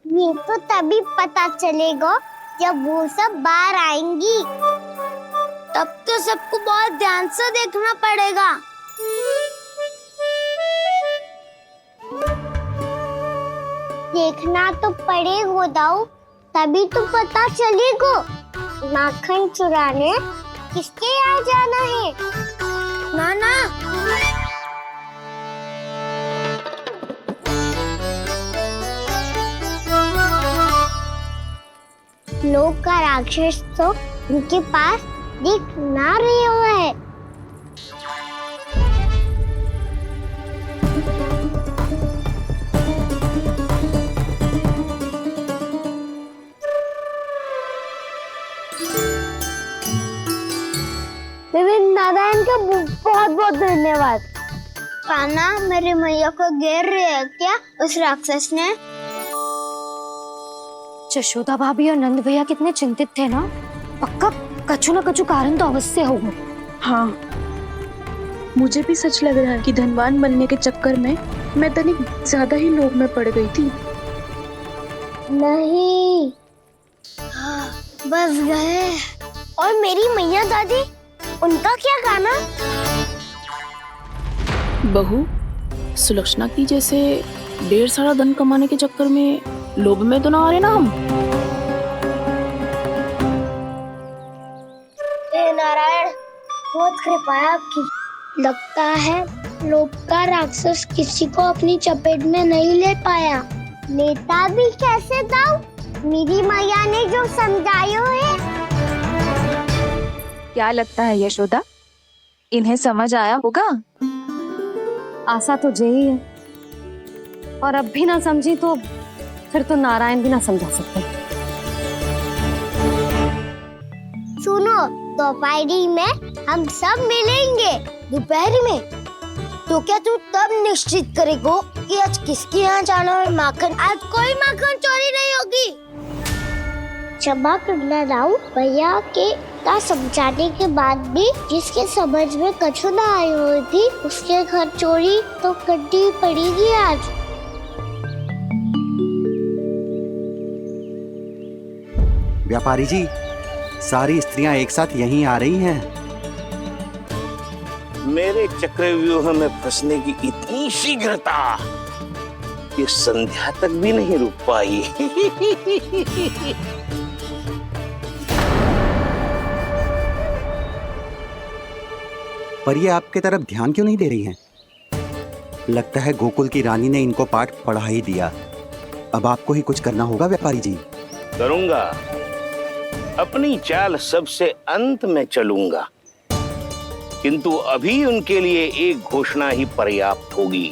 ये तो तभी पता चलेगा जब वो सब बाहर आएंगी। तब तो सबको बहुत ध्यान से देखना पड़ेगा। देखना तो पड़ेगा दाऊ, तभी तो पता चलेगा माखन चुराने किसके यहाँ जाना है। नाना, लोग का राक्षस तो उनके पास दिख ना रहे हुआ है। बहुत धन्यवाद। कान्हा, मेरी मैया को घेर रहे है क्या उस राक्षस ने? यशोदा भाभी और नंद भैया कितने चिंतित थे ना। पक्का कछु न कछु कारण तो अवश्य होगा। हाँ, मुझे भी सच लग रहा है कि धनवान बनने के चक्कर में मैं तनिक ज्यादा ही लोभ में पड़ गई थी। नहीं, बस गए। और मेरी मैया दादी, उनका क्या गाना? बहू, सुलक्षणा की जैसे ढेर सारा धन कमाने के चक्कर में लोभ में तो ना आ रहे ना हम। हे नारायण, बहुत कृपा है आपकी। लगता है लोभ का राक्षस किसी को अपनी चपेट में नहीं ले पाया। लेता भी कैसे था? मेरी मैया ने जो समझायो है। क्या लगता है यशोदा, इन्हें समझ आया होगा? आशा तो यही है, और अब भी ना समझी तो फिर तो नारायण भी ना समझा सकते। सुनो, दोपहरी में हम सब मिलेंगे। दोपहरी में? तो क्या तू तब निश्चित करेगो कि आज किसके यहाँ जाना है माखन? आज कोई माखन चोरी नहीं होगी। क्षमा करना राव, भैया के का समझाने के बाद भी जिसके समझ में कछु ना आई हुई थी उसके घर चोरी तो करनी पड़ेगी आज। व्यापारी जी, सारी स्त्रियां एक साथ यहीं आ रही हैं। मेरे चक्रव्यूह में फंसने की इतनी शीघ्रता कि संध्या तक भी नहीं रुक पाई। पर ये आपके तरफ ध्यान क्यों नहीं दे रही हैं? लगता है गोकुल की रानी ने इनको पाठ पढ़ा ही दिया। अब आपको ही कुछ करना होगा व्यापारी जी। करूंगा, अपनी चाल सबसे अंत में चलूंगा, किंतु अभी उनके लिए एक घोषणा ही पर्याप्त होगी।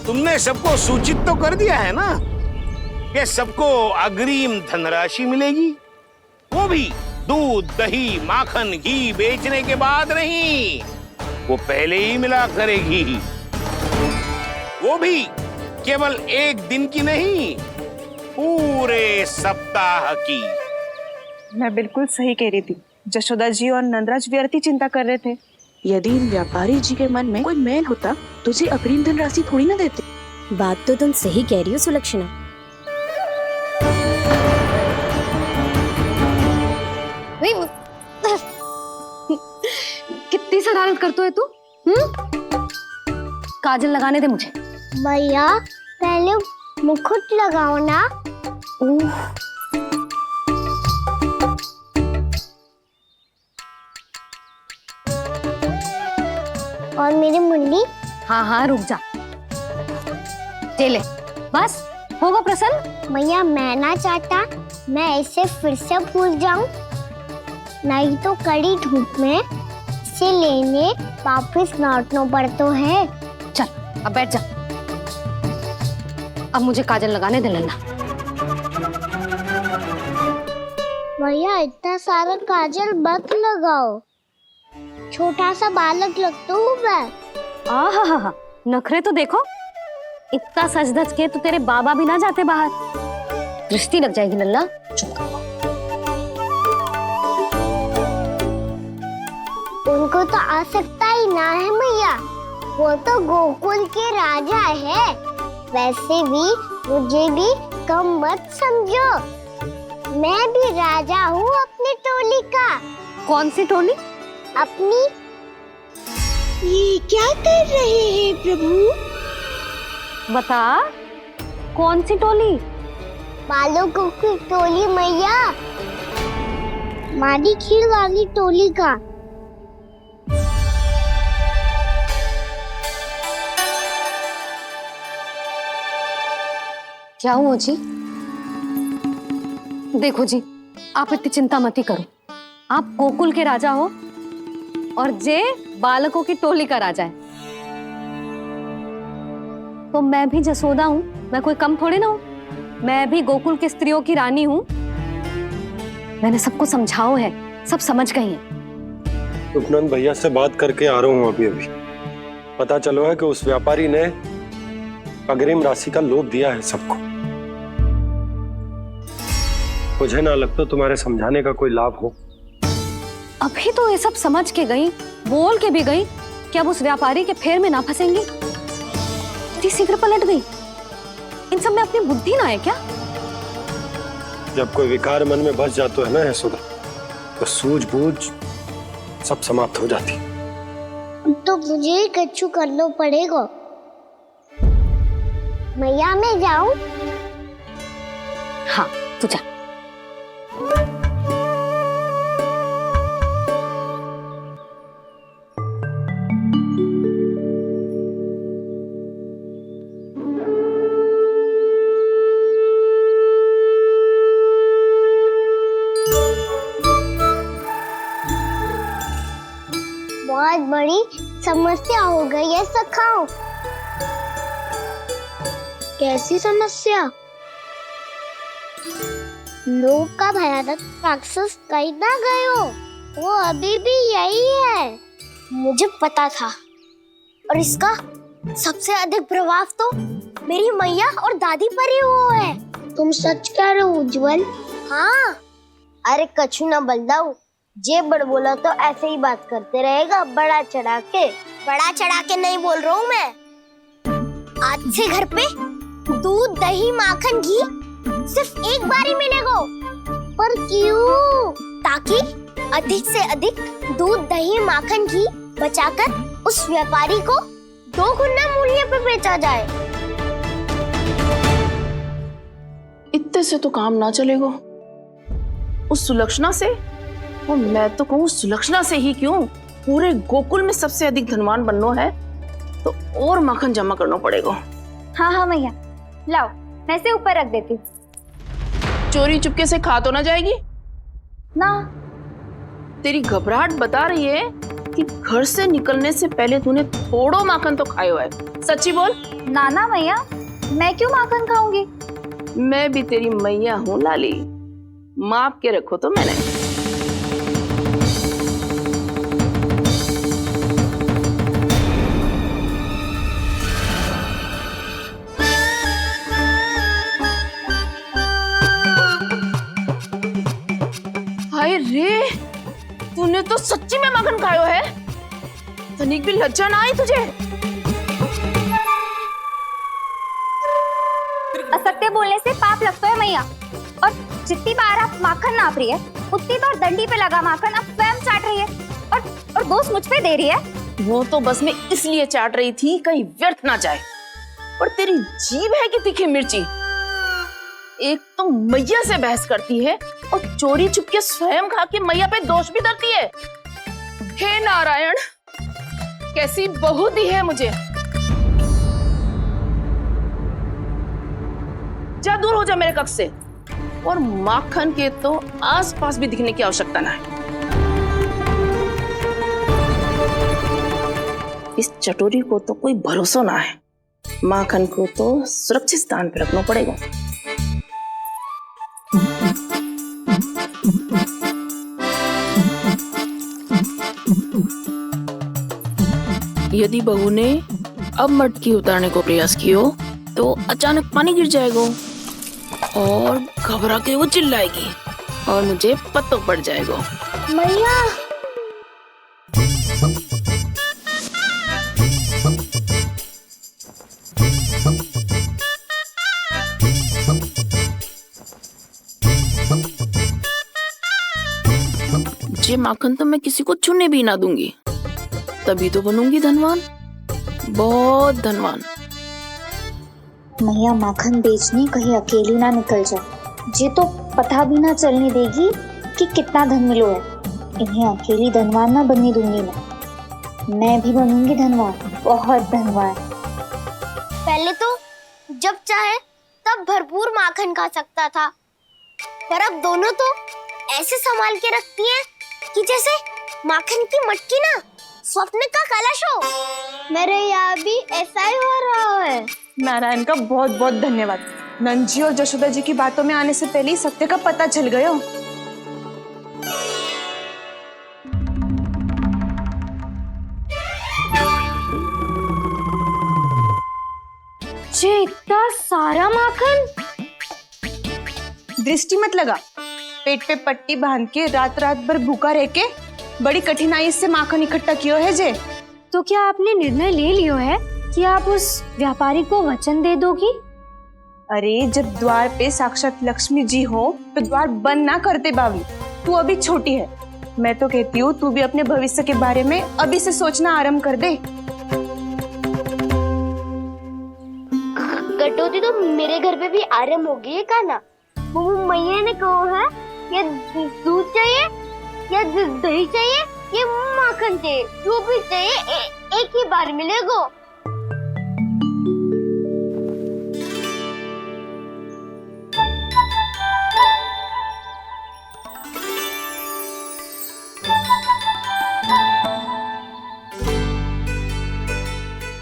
तुमने सबको सूचित तो कर दिया है ना कि सबको अग्रिम धनराशि मिलेगी, वो भी दूध, दही, माखन, घी बेचने के बाद नहीं, वो पहले ही मिला करेगी। वो भी केवल एक दिन की नहीं, पूरे सप्ताह की। मैं बिल्कुल सही कह रही थी। यशोदा जी और नंदराज व्यर्थ ही चिंता कर रहे थे। यदि इन व्यापारी जी के मन में कोई मैल होता तो जी अग्रिम धनराशि थोड़ी ना देते। बात तो तुम सही कह रही हो सुलक्षणा। कितनी शरारत करते है तू? काजल लगाने दे मुझे। भैया, पहले मुकुट लगाओ ना। और मेरी मुन्नी? हाँ हाँ, रुक जा। ले बस, होगा प्रसन्न? भैया, मैं ना चाहता मैं इसे फिर से भूल जाऊं, नहीं तो कड़ी धूप में इसे लेने वापस लौटना पड़ता है। चल, अब बैठ जा। अब मुझे काजल लगाने दे लल्ला। भैया, इतना सारा काजल मत लगाओ, छोटा सा बालक लगता हूँ मैं। आहा, नखरे तो देखो। इतना सज धज के तो तेरे बाबा भी ना जाते बाहर, दृष्टि लग जाएगी लल्ला। उनको तो आ सकता ही ना है भैया, वो तो गोकुल के राजा है। वैसे भी मुझे भी कम मत समझो, मैं भी राजा हूँ अपनी टोली का। कौन सी टोली? अपनी। ये क्या कर रहे हैं प्रभु? बता, कौन सी टोली? बालकों की टोली मैया, मारी खीर वाली टोली का। क्या हुआ जी? देखो जी, आप इतनी चिंता मत ही करो। आप गोकुल के राजा हो और जे बालकों की टोली का राजा है, तो मैं भी जसोदा हूँ, मैं कोई कम थोड़े ना हूँ। मैं भी गोकुल की स्त्रियों की रानी हूँ। मैंने सबको समझाओ है, सब समझ गई हैं। उपनंद भैया से बात करके आ रहा हूँ अभी। पता चलो है कि उस व्यापारी ने अग्रिम राशि का लोभ दिया है सबको। मुझे ना लगता तुम्हारे समझाने का कोई लाभ हो। अभी तो ये सब समझ के गई, बोल के भी गई कि अब उस व्यापारी के फेर में ना फंसेंगी। इतनी शीघ्र पलट गई। इन सब में अपनी बुद्धि ना है क्या? जब कोई विकार मन में बस जाता है ना यशोदा, तो सूझबूझ सब समाप्त हो जाती। तो मुझे ही कच्चू करना पड़ेगा। मैया मैं जाऊं? हाँ तू जा। बहुत बड़ी समस्या हो गई है सखाओ। कैसी समस्या? लोभ का भयानक राक्षस कहीं ना गयो, वो अभी भी यही है। मुझे पता था, और इसका सबसे अधिक प्रभाव तो मेरी मैया और दादी पर ही हुआ है। तुम सच कह रहे हो उज्जवल? हाँ। अरे कछु ना बलदाऊ, जे बड़ बोला तो ऐसे ही बात करते रहेगा बड़ा चढ़ा के। बड़ा चढ़ा के नहीं बोल रहा हूँ मैं। आज से घर पे दूध दही माखन घी सिर्फ एक बार ही मिलेगा। पर क्यों? ताकि अधिक से अधिक दूध दही माखन घी बचाकर उस व्यापारी को 2 गुना मूल्य पे बेचा जाए। इतने से तो काम ना चलेगा। उस सुलक्षणा से, और मैं तो कहूँ सुलक्षणा से ही क्यों, पूरे गोकुल में सबसे अधिक धनवान बनना है तो और माखन जमा करना पड़ेगा। हाँ हाँ मैया, लाओ मैं इसे ऊपर रख देती हूँ। चोरी चुपके से खा तो ना जाएगी ना? तेरी घबराहट बता रही है कि घर से निकलने से पहले तूने थोड़ो माखन तो खायो है। सच्ची बोल। ना ना मैया, मैं क्यों माखन खाऊंगी? मैं भी तेरी मैया हूँ लाली, माप के रखो तो मैंने। हाय रे, तूने तो सच्ची में माखन खायो है। तनिक भी लज्जा ना आई तुझे? असत्य बोलने से पाप लगता है मैया, और जितनी बार आप माखन नाप रही है उतनी बार डंडी पे लगा माखन आप स्वयं चाट रही है, और दोष मुझ पे दे रही है। वो तो बस मैं इसलिए चाट रही थी कहीं व्यर्थ ना जाए। और तेरी जीभ है कि तीखी मिर्ची। एक तो मैया से बहस करती है और चोरी चुपके स्वयं खा के मैया पे दोष भी धरती है। हे नारायण, कैसी बहू दी है मुझे। जा दूर हो जा मेरे कक्ष से, और माखन के तो आसपास भी दिखने की आवश्यकता ना है। इस चटोरी को तो कोई भरोसा ना है। माखन को तो सुरक्षित स्थान पर रखना पड़ेगा। यदि बहू ने अब मटकी उतारने को प्रयास किया तो अचानक पानी गिर जाएगा और घबरा के वो चिल्लाएगी और मुझे पता पड़ जाएगा। मैया, ये माखन तो मैं किसी को छूने भी ना दूंगी, तभी तो बनूंगी धनवान, बहुत धनवान। मैया माखन बेचने कहीं अकेली ना निकल जाए। जे तो पता भी ना चलने देगी कि कितना धन मिलो है। इन्हें अकेली धनवान ना बनने दूंगी मैं भी बनूंगी धनवान, बहुत धनवान। पहले तो जब चाहे तब भरपूर माखन खा सकता था, पर अब दोनों तो ऐसे संभाल के रखती हैं कि जैसे माखन की मटकी ना स्वप्न का कलश हो। मेरे यहाँ भी ऐसा ही हो रहा है। नारायण का बहुत बहुत धन्यवाद। नंजी और जशोदा जी की बातों में आने से पहले ही सत्य का पता चल गया। सच्चे इतना सारा माखन? दृष्टि मत लगा, पेट पे पट्टी बांध के रात रात भर भूखा रह के बड़ी कठिनाई से माखन इकट्ठा किया है जे। तो क्या आपने निर्णय ले लियो है कि आप उस व्यापारी को वचन दे दोगी? अरे जब द्वार पे साक्षात लक्ष्मी जी हो तो द्वार बंद ना करते बावली। तू अभी छोटी है, मैं तो कहती हूँ तू भी अपने भविष्य के बारे में अभी से सोचना आरंभ कर दे। कटौती तो मेरे घर पे भी आरंभ हो गई है का ना? वो मैया ने कहा है या दूध चाहिए या दही चाहिए या माखन चाहिए, जो भी चाहिए एक ही बार मिलेगा।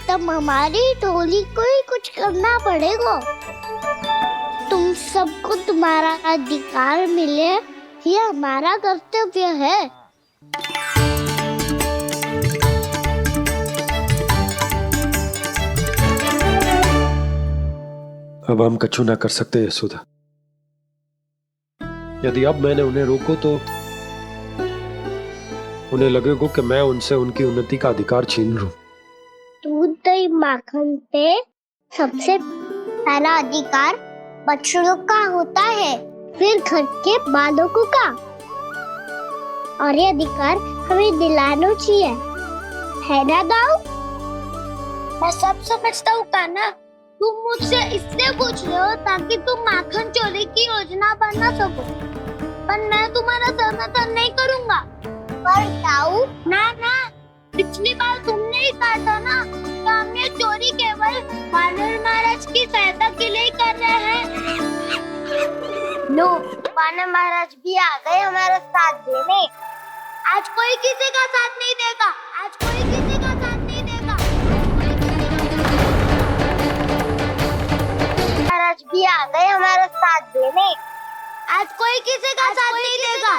तब हमारी टोली को ही कुछ करना पड़ेगा। तुम सबको तुम्हारा अधिकार मिले, ये हमारा कर्तव्य है। अब हम कछु ना कर सकते यशोदा। यदि अब मैंने उन्हें रोको तो उन्हें लगेगा कि मैं उनसे उनकी उन्नति का अधिकार छीन लूं। दूध दही माखन पे सबसे पहला अधिकार बच्चों का होता है, फिर घर के बालकों का, और ये अधिकार हमें दिलाना चाहिए, है ना दाऊ? मैं सब समझता हूँ कान्हा, तुम मुझसे इसलिए पूछ रहे हो ताकि तुम माखन चोरी की योजना बना सको, पर मैं तुम्हारा समर्थन नहीं करूँगा। पर दाऊ ना, पिछली बार तुमने ही कहा था ना कि हम ये चोरी केवल वानर महाराज की सहायता के लिए कर रहे हैं। लो, वानर महाराज भी आ गए हमारा साथ देने। आज कोई किसी का साथ नहीं देगा, आज कोई किसी का साथ नहीं देगा। महाराज भी आ गए हमारा साथ देने। आज कोई किसी का साथ नहीं देगा।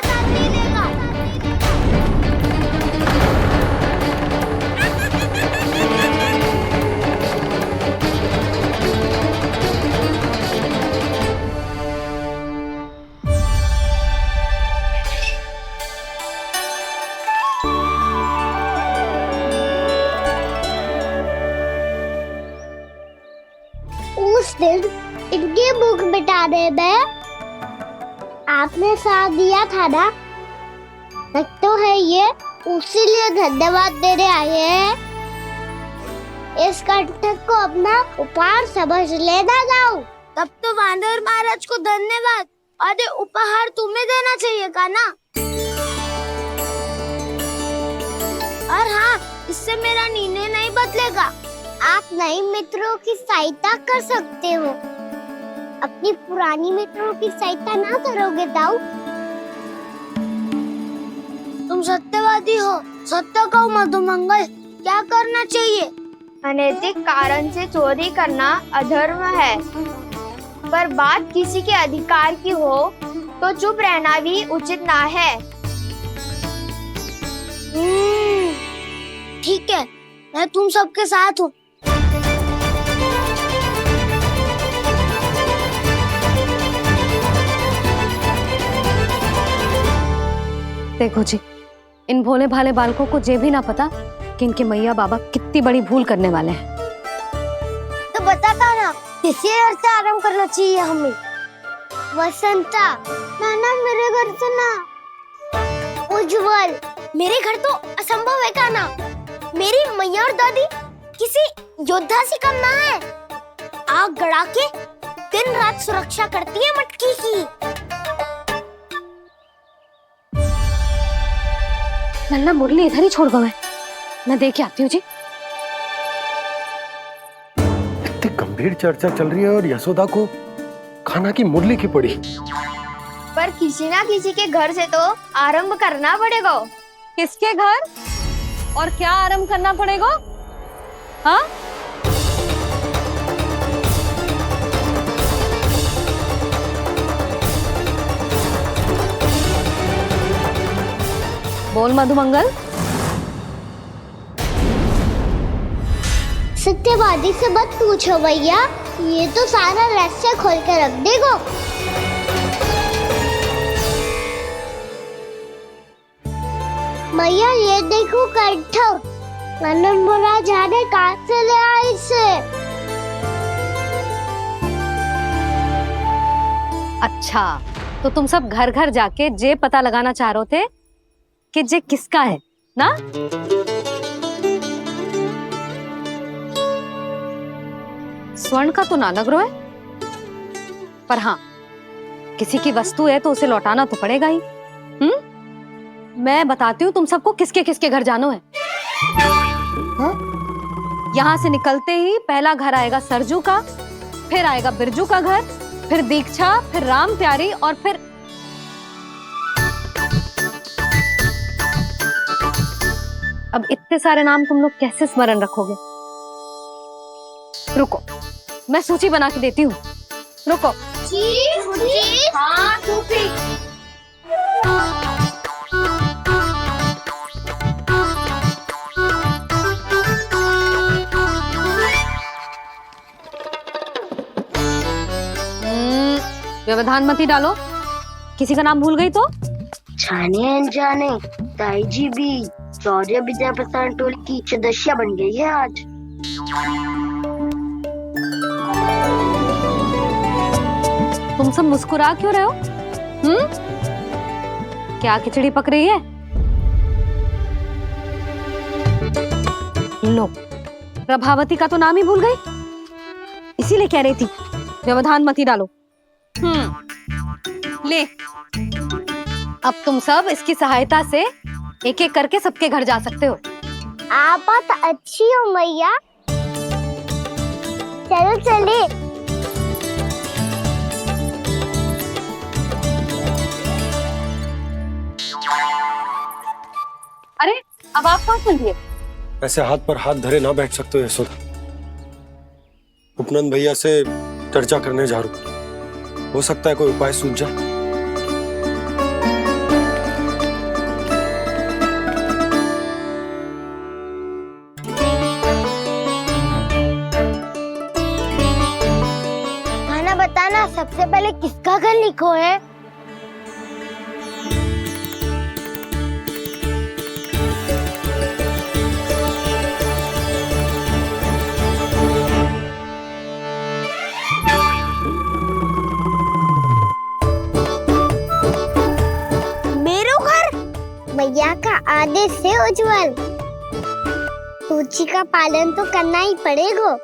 उस दिन इनके भूख मिटाने में आपने साथ दिया था ना, तो है ये उसी लिए धन्यवाद देने आए हैं। इस कंटक को अपना उपहार समझ लेना जाओ। तब तो वानर महाराज को धन्यवाद और ये उपहार तुम्हें देना चाहिए का ना? और हाँ, इससे मेरा निर्णय नहीं बदलेगा। आप नए मित्रों की सहायता कर सकते हो, अपनी पुरानी मित्रों की सहायता ना करोगे दाऊ? तुम सत्यवादी हो, सत्य कहो मधुमंगल, क्या करना चाहिए? अनैतिक कारण से चोरी करना अधर्म है, पर बात किसी के अधिकार की हो तो चुप रहना भी उचित ना है। ठीक है, मैं तुम सबके साथ हूँ। देखो जी, इन भोले भाले बालकों को ये भी ना पता कि इनके मैया बाबा कितनी बड़ी भूल करने वाले हैं। तो बता ना, किसी घर से आराम करना चाहिए हमें? वसंता, ना मेरे घर से ना। उज्जवल, मेरे घर तो असंभव है का ना। मेरी मैया और दादी किसी योद्धा से कम ना है। आग गड़ा के दिन रात सुरक्षा करती है मटकी की। नन्ना मुरली इधर ही छोड़ गए, मैं देख आती हूँ जी। इतनी गंभीर चर्चा चल रही है और यशोदा को खाना की मुरली की पड़ी। पर किसी ना किसी के घर से तो आरंभ करना पड़ेगा। किसके घर और क्या आरंभ करना पड़ेगा? हाँ, बोल मधुमंगल। सत्यवादी से मत पूछो भैया, ये तो सारा रहस्य खोल के रख देगा। भैया ये देखो कंठक, आनंद महाराज ने कहाँ से ले आए इसे? अच्छा, तो तुम सब घर घर जाके जे पता लगाना चाह रहे थे कि जे किसका है ना? स्वर्ण का तो ना लग रहा है, पर हाँ किसी की वस्तु है तो उसे लौटाना तो पड़ेगा ही। मैं बताती हूँ तुम सबको किसके किसके घर जाना है। यहाँ से निकलते ही पहला घर आएगा सरजू का, फिर आएगा बिरजू का घर, फिर दीक्षा, फिर राम प्यारी और फिर अब इतने सारे नाम तुम लोग कैसे स्मरण रखोगे? रुको, मैं सूची बना के देती हूँ। रुको। व्यवधान मत ही डालो, किसी का नाम भूल गई तो? जाने अनजाने ताई जी भी चौर्य विद्या प्रसारण टोली की सदस्य बन गई है आज। तुम सब मुस्कुरा क्यों रहे हो? क्या खिचड़ी पक रही है? लो, प्रभावती का तो नाम ही भूल गई, इसीलिए कह रही थी व्यवधान मत ही डालो। ले, अब तुम सब इसकी सहायता से एक एक करके सबके घर जा सकते हो। आप बात अच्छी हो मैया, चलो चले। अरे अब आप कहाँ चल रही है? ऐसे हाथ पर हाथ धरे ना बैठ सकते हो यशोदा। उपनंद भैया से चर्चा करने जा रहा हूं, हो सकता है कोई उपाय सूझ जाए। खाना बताना, सबसे पहले किसका घर लिखो है? भैया का आदेश से उज्जवल, सूची का पालन तो करना ही पड़ेगा।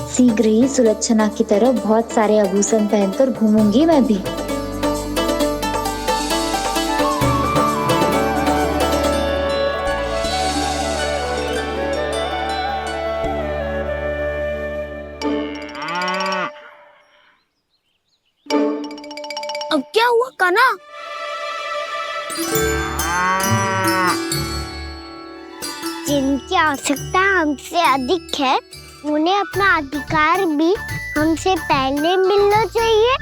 शीघ्र ही सुलक्षणा की तरह बहुत सारे आभूषण पहनकर घूमूंगी मैं भी। अब क्या हुआ काना? जिनकी आवश्यकता हमसे अधिक है, उन्हें अपना अधिकार भी हमसे पहले मिलना चाहिए।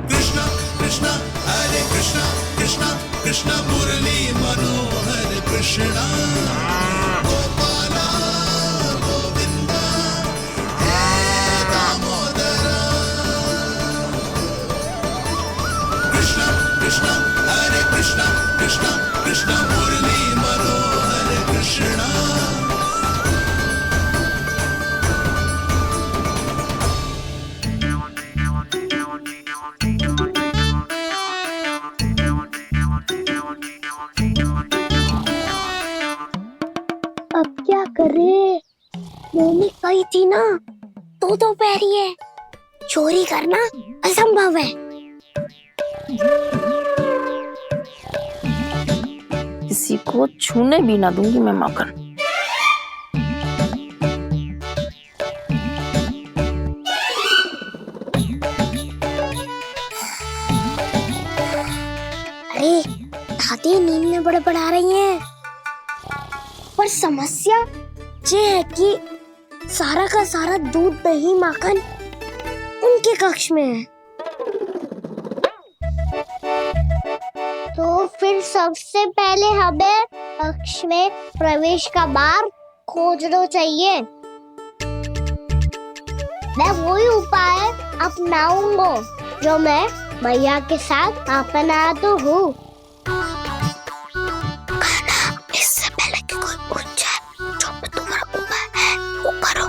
कृष्णा कृष्णा हरे कृष्णा कृष्णा कृष्णा मुरली मनोहर कृष्णा गोपाला गोविंदा हे दामोदरा। कृष्णा कृष्णा हरे कृष्णा कृष्णा कृष्णा मुरली मनोहर कृष्णा। अब क्या करे? मम्मी कही थी ना, तो पैरी है, चोरी करना असंभव है। किसी को छूने भी ना दूंगी मैं माखन। अरे दादी नींद में बड़बड़ा रही हैं, पर समस्या ये है कि सारा का सारा दूध दही माखन उनके कक्ष में है, तो फिर सबसे पहले हमें कक्ष में प्रवेश का मार्ग खोजना चाहिए। मैं वही उपाय अपनाऊंगा जो मैं मैया के साथ अपना तो हूँ। इससे पहले कि कोई पूछ जाए, जो भी तुम्हारा उपाय है वो करो।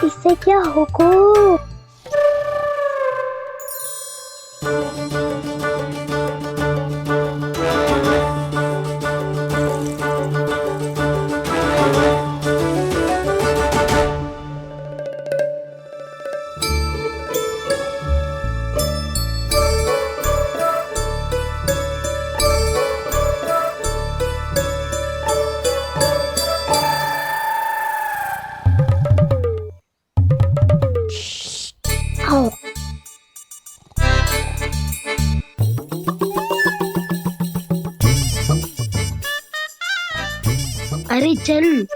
इससे क्या होगा? अरे चल।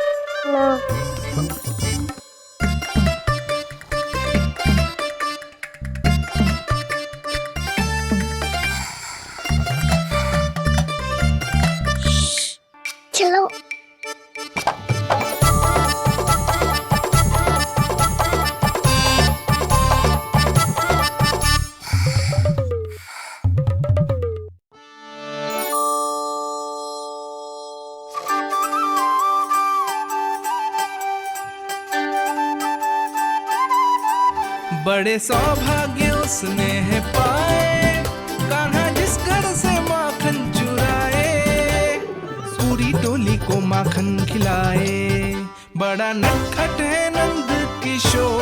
चलो। बड़े सौभाग्य उसने है पाए, कान्हा जिस घर से माखन चुराए, पूरी टोली को माखन खिलाए। बड़ा नटखट है नंद किशोर,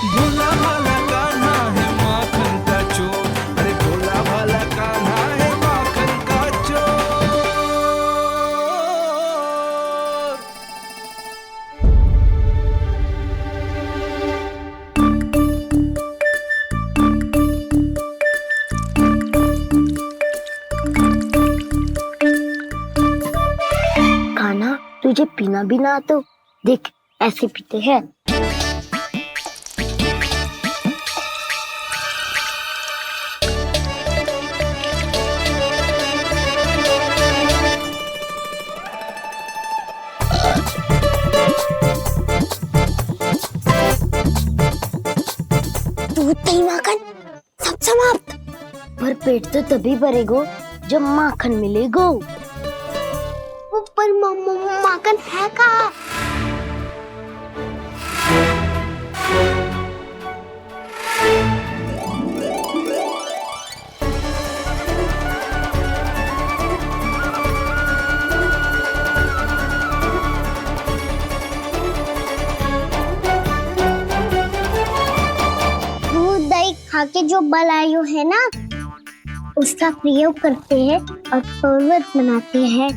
भोला भाला कान्हा है माखन का चोर। अरे भोला भाला कान्हा है माखन का चोर। तुझे पीना भी ना तो देख ऐसे पीते हैं। दूध दही माखन सब समाप्त। पर पेट तो तभी भरेगो जब माखन मिलेगो। पर माखन है कहाँ? दूध दही खा के जो बलायु है ना, उसका प्रयोग करते हैं और पर्वत बनाते हैं।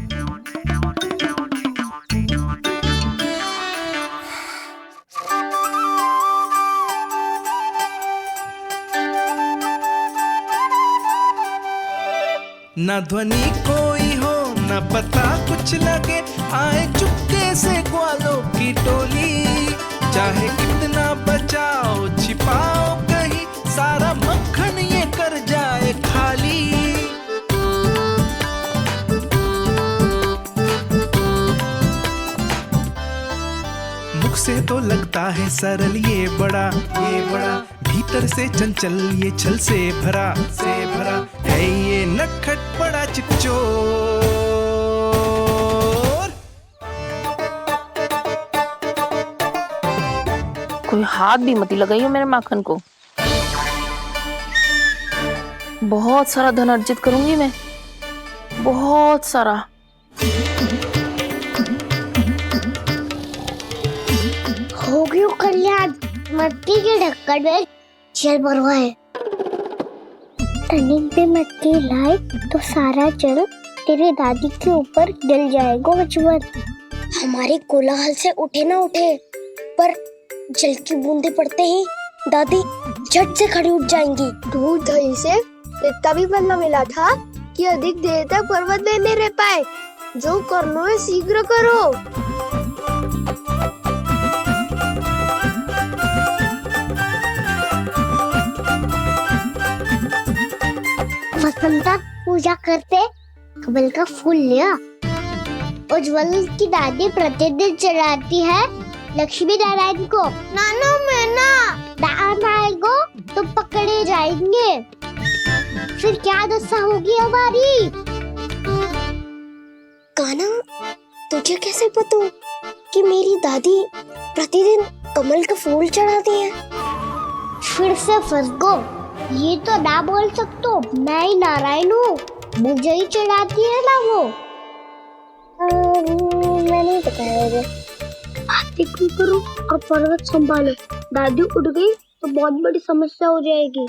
न ध्वनि कोई हो न पता कुछ लगे, आए चुपके से ग्वालों की टोली। चाहे कितना बचाओ छिपाओ कहीं, सारा मक्खन ये कर जाए खाली। मुख से तो लगता है सरल ये बड़ा भीतर से चंचल ये छल से भरा है ये नटखट बड़ा चिकचोर। कोई हाथ भी मत लगाइए मेरे माखन को। बहुत सारा धन अर्जित करूंगी मैं, बहुत सारा। हो गयो कल्याण, मट्टी के ढक्कन में जल भरवा है। तनिक भी मट्टी लाए तो सारा जल तेरे दादी के ऊपर डल जाएगा उज्जवल। हमारे कोलाहल से उठे ना उठे, पर जल की बूंदे पड़ते ही दादी झट से खड़ी उठ जाएंगी। दूध दही से इतना भी बदला मिला था कि अधिक देर तक पर्वत में नहीं रह पाए। जो करना है शीघ्र करो। वसंता पूजा करते कमल का फूल लिया। उज्जवल की दादी प्रतिदिन चढ़ाती है लक्ष्मी नारायण को। नानो मैं ना आएगो तो पकड़े जाएंगे। फिर क्या दशा होगी हमारी? कान्हा, तुझे कैसे पता कि मेरी दादी प्रतिदिन कमल का फूल चढ़ाती है? फिर से फंस गो। ये तो ना बोल सकतो, मैं ही नारायण हूँ, मुझे ही चढ़ाती है ना वो। मैं नहीं बताया मुझे। आरती करो और पर्वत संभालो। दादी उठ गई तो बहुत बड़ी समस्या हो जाएगी।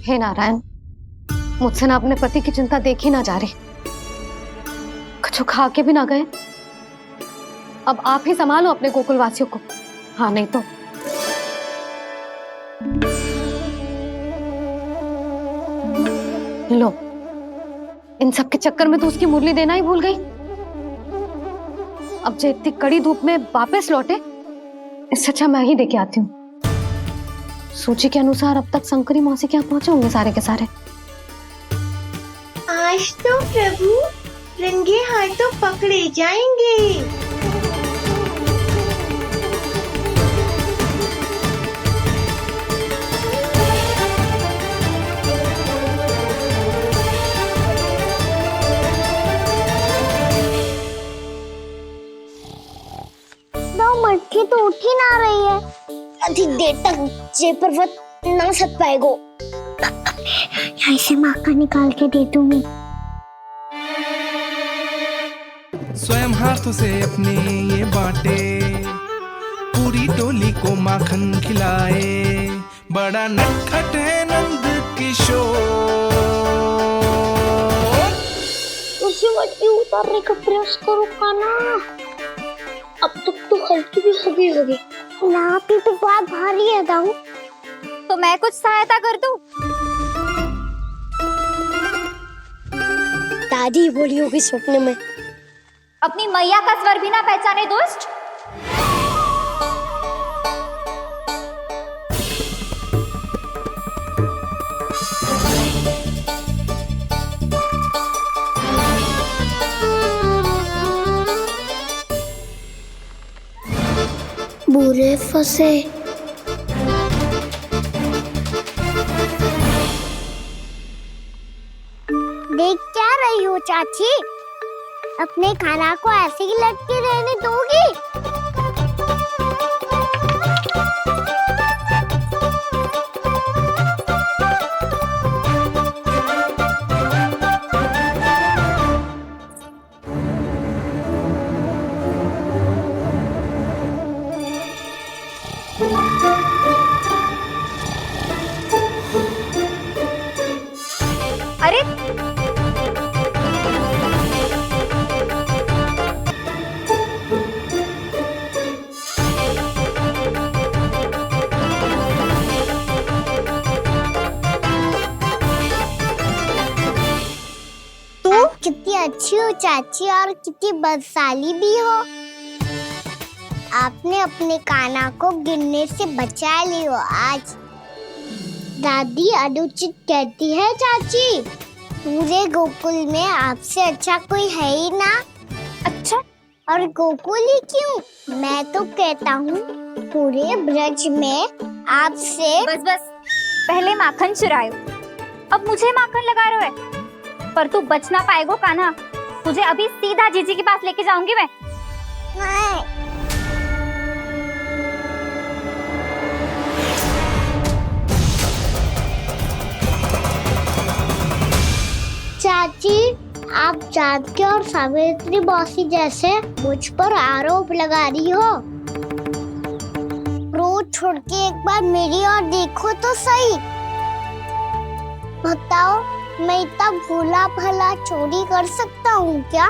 हे नारायण, मुझसे ना अपने पति की चिंता देखी ना जा रही, कुछ खा के भी ना गए। अब आप ही संभालो अपने गोकुल वासियों को। हाँ नहीं तो लो, इन सब के चक्कर में तो उसकी मुरली देना ही भूल गई। अब जो इतनी कड़ी धूप में वापस लौटे, इससे अच्छा मैं ही देके आती हूँ। सूची के अनुसार अब तक शंकरी मौसी के यहाँ पहुंचे होंगे सारे के सारे। आज तो प्रभु रंगे हाथों पकड़े जाएंगे। मटकी तो उठ ही ना रही है। अधिक देर तक जे पर्वत ना सत पाएगो। यहाँ से माखन निकाल के दे दूंगी। स्वयं हाथों से अपने ये बांटे, पूरी टोली को माखन खिलाए। बड़ा नटखट है नंद किशोर। उसे मटकी उतारने का प्रयास करो कान्हा। अब तक तो हल्की भी हो गई। यहाँ पे तो बहुत भारी है दाऊ। तो मैं कुछ सहायता कर दूं? दादी बोली होगी सपने में। अपनी मैया का स्वर भी ना पहचाने दुष्ट। बुरे फंसे। देख क्या रही हो चाची? अपने खाना को ऐसे ही लटके रहने दोगी? अरे कितनी अच्छी हो चाची और कितनी बदसाली भी हो। आपने अपने कान्हा को गिरने से बचा ली हो आज। दादी अनुचित कहती है चाची, पूरे गोकुल में आपसे अच्छा कोई है ही ना। अच्छा, और गोकुल ही क्यों? मैं तो कहता हूँ पूरे ब्रज में आपसे बस बस, पहले माखन चुरायो, अब मुझे माखन लगा रहे हो। पर तू बच ना पाएगो कान्हा, तुझे अभी सीधा जीजी के पास लेके जाऊंगी मैं। चाची, आप जानकी और सावित्री मौसी जैसे मुझ पर आरोप लगा रही हो। रोज छोड़ के एक बार मेरी ओर देखो तो सही। बताओ, मैं इतना भोला भला चोरी कर सकता हूँ क्या?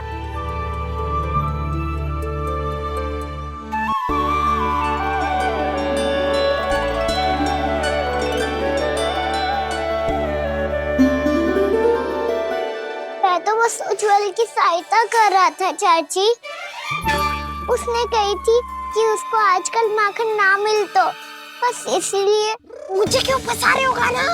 मैं तो बस उज्जवल की सहायता कर रहा था चाची। उसने कही थी कि उसको आजकल माखन ना मिल तो बस इसलिए। मुझे क्यों फंसा रहे हो गाना?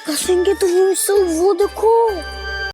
फंसेंगे तो वो देखो।